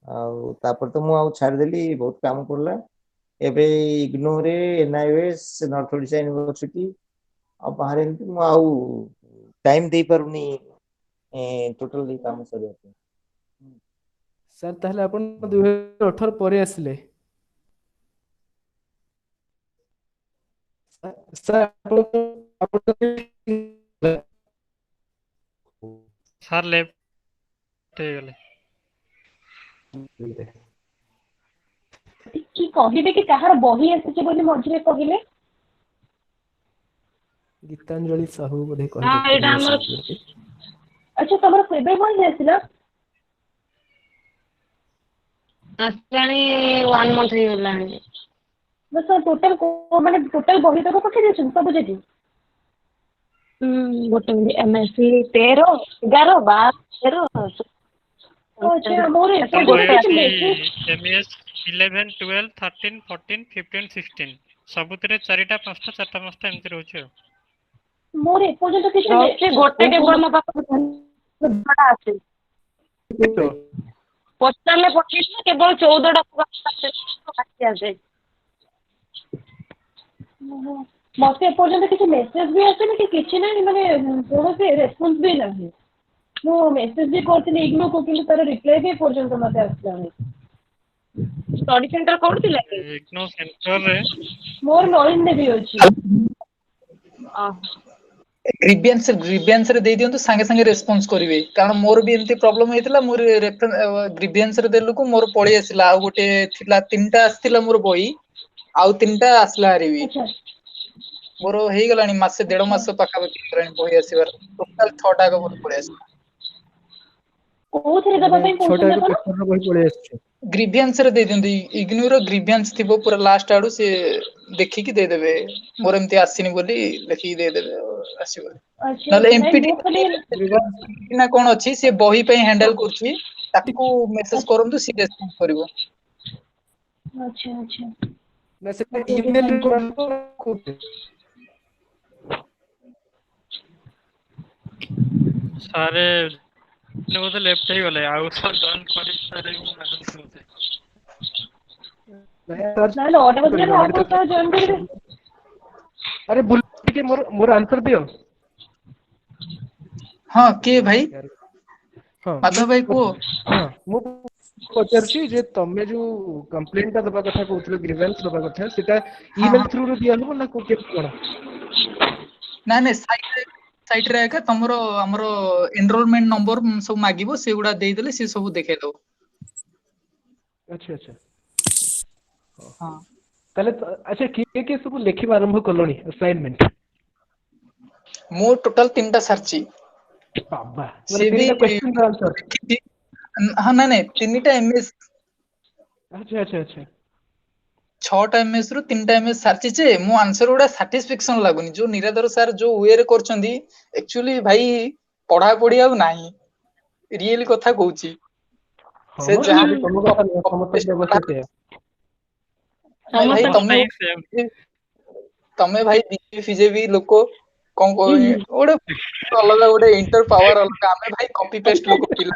आउ तापर तो मु आउ छाड़ देली बहुत काम करला एबे इग्नो रे एनआईएस नॉर्थ ओडिशा यूनिवर्सिटी अब बाहर एमती मु आउ टाइम दे पारुनी टोटली काम सरिया सर ताहले अपन 2018 परे आसिले सर ସାର୍ ଲେଫ୍ଟ ହେଇଗଲେ। କି କହିବେ କି କାହାର ବହି ଆସିଛି ବୋଲି ମଝିରେ କହିଲେ? ଗୀତାଞ୍ଜଳି ସାହୁ ବୋଧେ ହଁ କହିଲେ ଏଇଟା ଆମର ଆଚ୍ଛା ତମର କେବେ ବହି ଆସିଲା? ଆସିଲାଣି 1 month ହେଇଗଲାଣି। ବସ ଟୋଟାଲ ମାନେ ଟୋଟାଲ ବହି ତକ ପଠେଇ ଦେଇଛନ୍ତି ସବୁ ଯଦି ଗୋଟେ ମିନିଟ୍ ଏମଏସସି 13 11 12 13 ମୋର ବହି ଏପର୍ଯ୍ୟନ୍ତ କିଛି ଅଛି ମେସେଜ MES 11 12 13 14 15 16 ସବୁଥିରେ 4ଟା 5ଟା 4ଟା 5ଟା ଏମିତି ରହୁଛି ଆଉ। ମୋର ଏପର୍ଯ୍ୟନ୍ତ କିଛି ମେସେଜ ଗୋଟେ କେବଳ ମୋ ପାଖକୁ ଆସେ ପଚାରିଲେ ପଠେଇଛି କେବଳ 14ଟା ବାକି ଆସେ। ମତେ ଏପର୍ଯ୍ୟନ୍ତ କିଛି ମେସେଜ ବି ଆସିନି କି କିଛି ନାହିଁ ମାନେ କୌଣସି ରେସ୍ପନ୍ସ ବି ନାହିଁ। ମୁଁ ମେସେଜ ବି କରିଥିଲି ଇଗ୍ନୋକୁ କିନ୍ତୁ ତାର ରିପ୍ଲାଏ ବି ଏପର୍ଯ୍ୟନ୍ତ ମତେ ଆସିଲାନି। ଷ୍ଟଡି ସେଣ୍ଟର କୋଉଠି ଥିଲା କି? ଇଗ୍ନୋ ସେଣ୍ଟରରେ ମୋର ନଳିନ ଦେବୀ ଅଛି। ଗ୍ରିଭିଆନ୍ସ ରେ ଦେଇ ଦିଅନ୍ତୁ ସାଙ୍ଗେ ସାଙ୍ଗେ ରେସ୍ପନ୍ସ କରିବେ କାରଣ ମୋର ବି ଏମିତି ପ୍ରୋବ୍ଲେମ ହେଇଥିଲା ମୋର ଗ୍ରିଭିଆନ୍ସ ରେ ଦେଲୁକୁ ମୋର ପଳେଇ ଆସିଲା ଆଉ ଗୋଟେ ଥିଲା 3ଟା ଆସିଥିଲା ମୋର ବହି ଆଉ 3ଟା ଆସିଲା ହାରି ବି ମୋର ହେଇଗଲାଣି ମାସେ 1.5 ମାସ ପାଖାପାଖି ହେଇଗଲାଣି ବହି ଆସିବାର ଟୋଟାଲ 6ଟା ଆଗ ମୋର ପଳେଇ ଆସିଲା। କୋଉଥିରେ ଦେବା ପାଇଁ କହୁଛନ୍ତି ଆପଣ? ପେପରର ବହି ପଳେଇ ଆସିଛି। ଗ୍ରିଭିଆନ୍ସ ରେ ଦେଇ ଦିଅନ୍ତୁ ଇଗ୍ନୋର ଗ୍ରିଭିଆନ୍ସ ଥିବ ପୁରା ଲାଷ୍ଟ ଆଡୁ ସେ ଦେଖିକି ଦେଇଦେବେ ମୋର ଏମିତି ଆସିନି ବୋଲି ଲେଖିକି ଦେଇଦେବେ ଆସିବ। ଆଚ୍ଛା ନହେଲେ ନାଇଁ ମୁଁ ଖାଲି ଏମପି ନା କଣ ଅଛି ସେ ବହି ପାଇଁ ହ୍ୟାଣ୍ଡେଲ କରୁଛି ତାକୁ ମେସେଜ କରନ୍ତୁ ସେ ରେସ୍ପନ୍ସ କରିବ। ଆଚ୍ଛା ଆଚ୍ଛା ନା ସେ ଇମେଲ ରେ କୋଉଠି ସାରେ ବୋଧେ ଲେଫ୍ଟ ହେଇଗଲେ ଆଉ ସାର୍ ଜଏନ୍ କରିପାରିବେ। ନହେଲେ ଅର୍ଡର ବଦଳରେ ଆଉ କୋଉ ସାର୍ ଜଏନ୍ କରିବେ? ଆରେ ବୁଲ ଟିକେ ମୋର ଆନ୍ସର ଦିଅ। ହଁ କିଏ ଭାଇ? ହଁ ମାଧବ ଭାଇ କୁହ। ମୁଁ ପଚାରୁଛି ଯେ ତମେ ଯୋଉ କମ୍ପ୍ଲେନ ଟା ଦବା କଥା କହୁଥିଲ ଗ୍ରିଭାନ୍ସ ଦବା କଥା ସେଟା ହଁ ଇମେଲ ହଁ ଥ୍ରୁ ରୁ ଦିଆହବ ନା କେମିତି କଣ? ନାଇଁ ସାଇଟରେ ଏକା ତମର ଆମର ଏନରୋଲମେଣ୍ଟ ନମ୍ବର ସବୁ ମାଗିବ ସେଗୁଡା ଦେଇଦେଲେ ସେ ସବୁ ଦେଖେଇଦବ। ଆଚ୍ଛା ଆଚ୍ଛା ହଁ ତାହେଲେ ଆଚ୍ଛା କିଏ କିଏ ସବୁ ଲେଖିବା ଆରମ୍ଭ କଲଣି ଆସାଇନମେଣ୍ଟ? ମୁଁ ଟୋଟାଲ 3ଟା ସାରିଛି। ବାବା ମାନେ ସିଏ ବି 3ଟା କ୍ୱେଶ୍ଚନ ର ଆନ୍ସର। ହଁ ନାଇଁ 3ଟା ଏମଏସ୍ ଆଚ୍ଛା ଆଚ୍ଛା ଆଚ୍ଛା 6ଟା ଏମଏସ୍ ରୁ 3ଟା ଏମଏସ୍ ସାରିଛି ଯେ ମୋ ଆନ୍ସର ଗୁଡା ସାଟିସ୍ଫେକ୍ସନ ଲାଗୁନି ଯୋଉ ନିରାଧର ସାର୍ ଯୋଉ ୱେରେ କରୁଛନ୍ତି ଆକ୍ଚୁଆଲି ଭାଇ ପଢାପଢି ଆଉ ନାହିଁ ରିଏଲି କଥା କହୁଛି। ହଁ ସେ ମ ଯାହା ଖାଲି ତମ କଥା ନୁହଁ ସମସ୍ତଙ୍କ ଅବସ୍ଥା ସେଇଆ। ନାଇଁ ଭାଇ ସମସ୍ତେ ହିଁ ସେମ୍। ତମେ ଭାଇ ବିଜେପି ଲୋକ କଣ କହିବି ଗୋଟେ ଅଲଗା ଗୋଟେ ଇଣ୍ଟର ପାୱାର ଅଲଗା ଆମେ ଭାଇ କପି ପେଷ୍ଟ ଲୋକ ପିଲା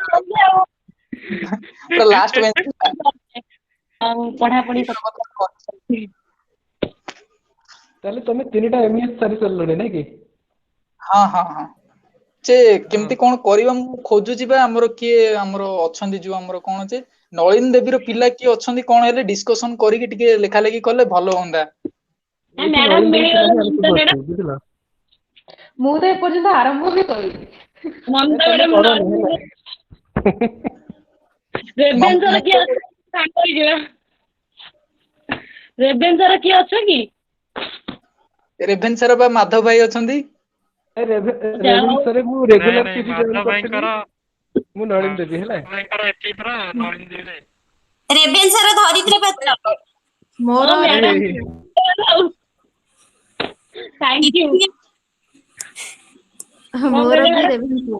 ପୁରା ଲାଷ୍ଟ ବେଞ୍ଚ ପିଲା। ଆଉ ପଢାପଢି ତାହେଲେ ତମେ 3ଟା MES ସାରି ସାରିଲଣି ନାଇଁ କି? ହଁ ସେ କେମିତି କଣ କରିବା ମୁଁ ଖୋଜୁଛି ବା ଆମର କିଏ ଆମର ଅଛନ୍ତି ଯୋଉ ଆମର କଣ ଯେ ନଳିନ ଦେବୀର ପିଲା କିଏ ଅଛନ୍ତି କଣ ହେଲେ ଡିସକସନ କରିକି ଟିକେ ଲେଖା ଲେଖି କଲେ ଭଲ ହୁଅନ୍ତା। ଏଇଠି ମ୍ୟାଡାମ ନଳିନ ଦେବୀ ପିଲା ହିଁ ମିଳିଗଲେ ଆମେ ମମତା ସବୁ ମ୍ୟାଡାମ ଅଛୁ ବୁଝିଲ। ମୁଁ ତ ଏପର୍ଯ୍ୟନ୍ତ ଆରମ୍ଭ ବି କରିନି। ମମତା ତମେ ମ୍ୟାଡାମ କରନି ହେଲା। ରେଭେନ୍ସାର କିଏ ମତେ ଅଛି ସାଙ୍ଗ ହେଇଯିବା। ରେଭେନ୍ସାର କିଏ ଅଛ କି? ରେଭେନ୍ସାର ବା ମାଧବ ଭାଇ ଅଛନ୍ତି। ଯାହା ହଉ ରେଭେନ୍ସାରେ ମୁଁ ନାଇଁ ରେଗୁଲାର ନାଇଁ ପିଜି ମାଧବ ଜଏନ କରିଥିଲି। ଭାଇଙ୍କର ମୁଁ ନଳିନ ଦେବୀ ହେଲା। ମାଧବ ଭାଇଙ୍କର ଏଠି ପୁରା ନଳିନ ଦେବୀରେ रेभेन्सा ର ଧରିତ୍ରୀ ପାତ୍ର। ମୋର Oh, madam. ଆରେ Thank you. ମୋର ବି madam? ରେଭେନ୍ସା।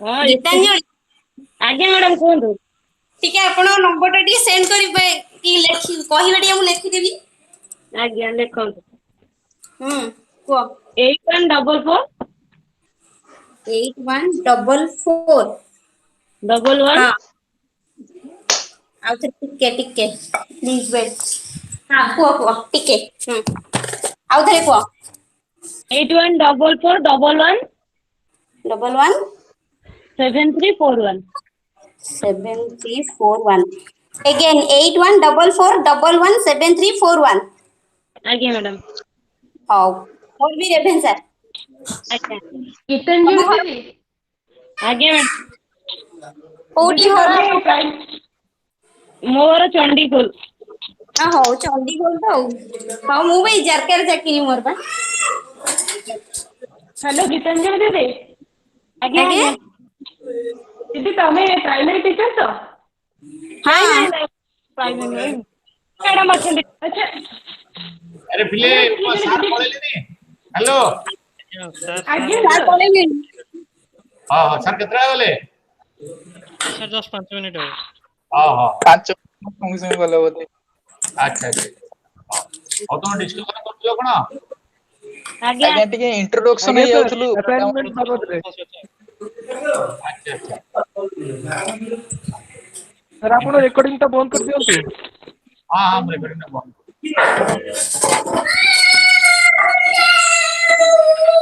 ହଁ, ଗୀତାଞ୍ଜଳି ଆଜ୍ଞା ମ୍ୟାଡାମ କୁହନ୍ତୁ। ଟିକେ ଆପଣ ନମ୍ବର ଟା ଟିକେ ସେଣ୍ଡ କରିବେ କି କହିବେ ଟିକେ ମୁଁ ଲେଖିଦେବି। ଆଜ୍ଞା ଲେଖନ୍ତୁ। କୁହ। 8144 8144 11 ହଁ ଆଉ ଟିକେ ପ୍ଲିଜ ୱେଟ୍। ହଁ କୁହ ଟିକେ ଆଉ ଥରେ କୁହ। 8144 11 11 7341 7341 again 8144 11 7341। ଆଜ୍ଞା ମ୍ୟାଡାମ। ହଉ ମୋର ବି ରେଭେନ୍ସା। ଆଜ୍ଞା ତମ ଗୀତାଞ୍ଜଳି ଘର ଦିଦି ଆଜ୍ଞା ମ୍ୟାଡାମ। କୋଉଠି ଦିଦି ଘର ତମେ ଆପଣଙ୍କର? ମୋର ଚଣ୍ଡିଖୋଲ। ହଉ ଚଣ୍ଡିଖୋଲ ତ ଆଉ। ହଉ ମୁଁ ବି ଜାରକାରେ ଚାକିରି ମୋର ବା। ହ୍ୟାଲୋ ଗୀତାଞ୍ଜଳି ଦିଦି। ଆଜ୍ଞା ଆଜ୍ଞା ଆଜ୍ଞା ଦିଦି ତମେ ପ୍ରାଇମେରୀ ଟିଚର ତ? ନାଇଁ ହଁ ନାଇଁ ନାଇଁ ପ୍ରାଇମେରୀ ନୁହେଁ ମ୍ୟାଡାମ ଅଛନ୍ତି। ଆଚ୍ଛା अरे पिले ଆମର ଜଣେ सार ଦିଦି पळेलेनी हेलो ସାର୍ ଆଜ୍ଞା ସାର୍ ସାର୍ ସାର୍ ପଳେଇଲେଣି। हां हां सार केतरा गले ସାର୍ ଜଷ୍ଟ 5 ମିନିଟ୍ ହବ। हां हां 5 ସଙ୍ଗେ ସଙ୍ଗେ ଗଲେ ବୋଧେ। अच्छा अच्छा हां तो डिस्कशन करथियो कोन ଆଜ୍ଞା ଆଜ୍ଞା ଟିକେ ଇଣ୍ଟ୍ରୋଡକ୍ସନ ଆଜ୍ଞା ସାର୍ ହେଇଯାଉଥିଲୁ ଆସାଇନମେଣ୍ଟ ବାବଦରେ अच्छा अच्छा ସାର୍ ଆପଣ ରେକର୍ଡିଂ ଟା ବନ୍ଦ କରିଦିଅନ୍ତୁ। हां हां रेकॉर्डिंग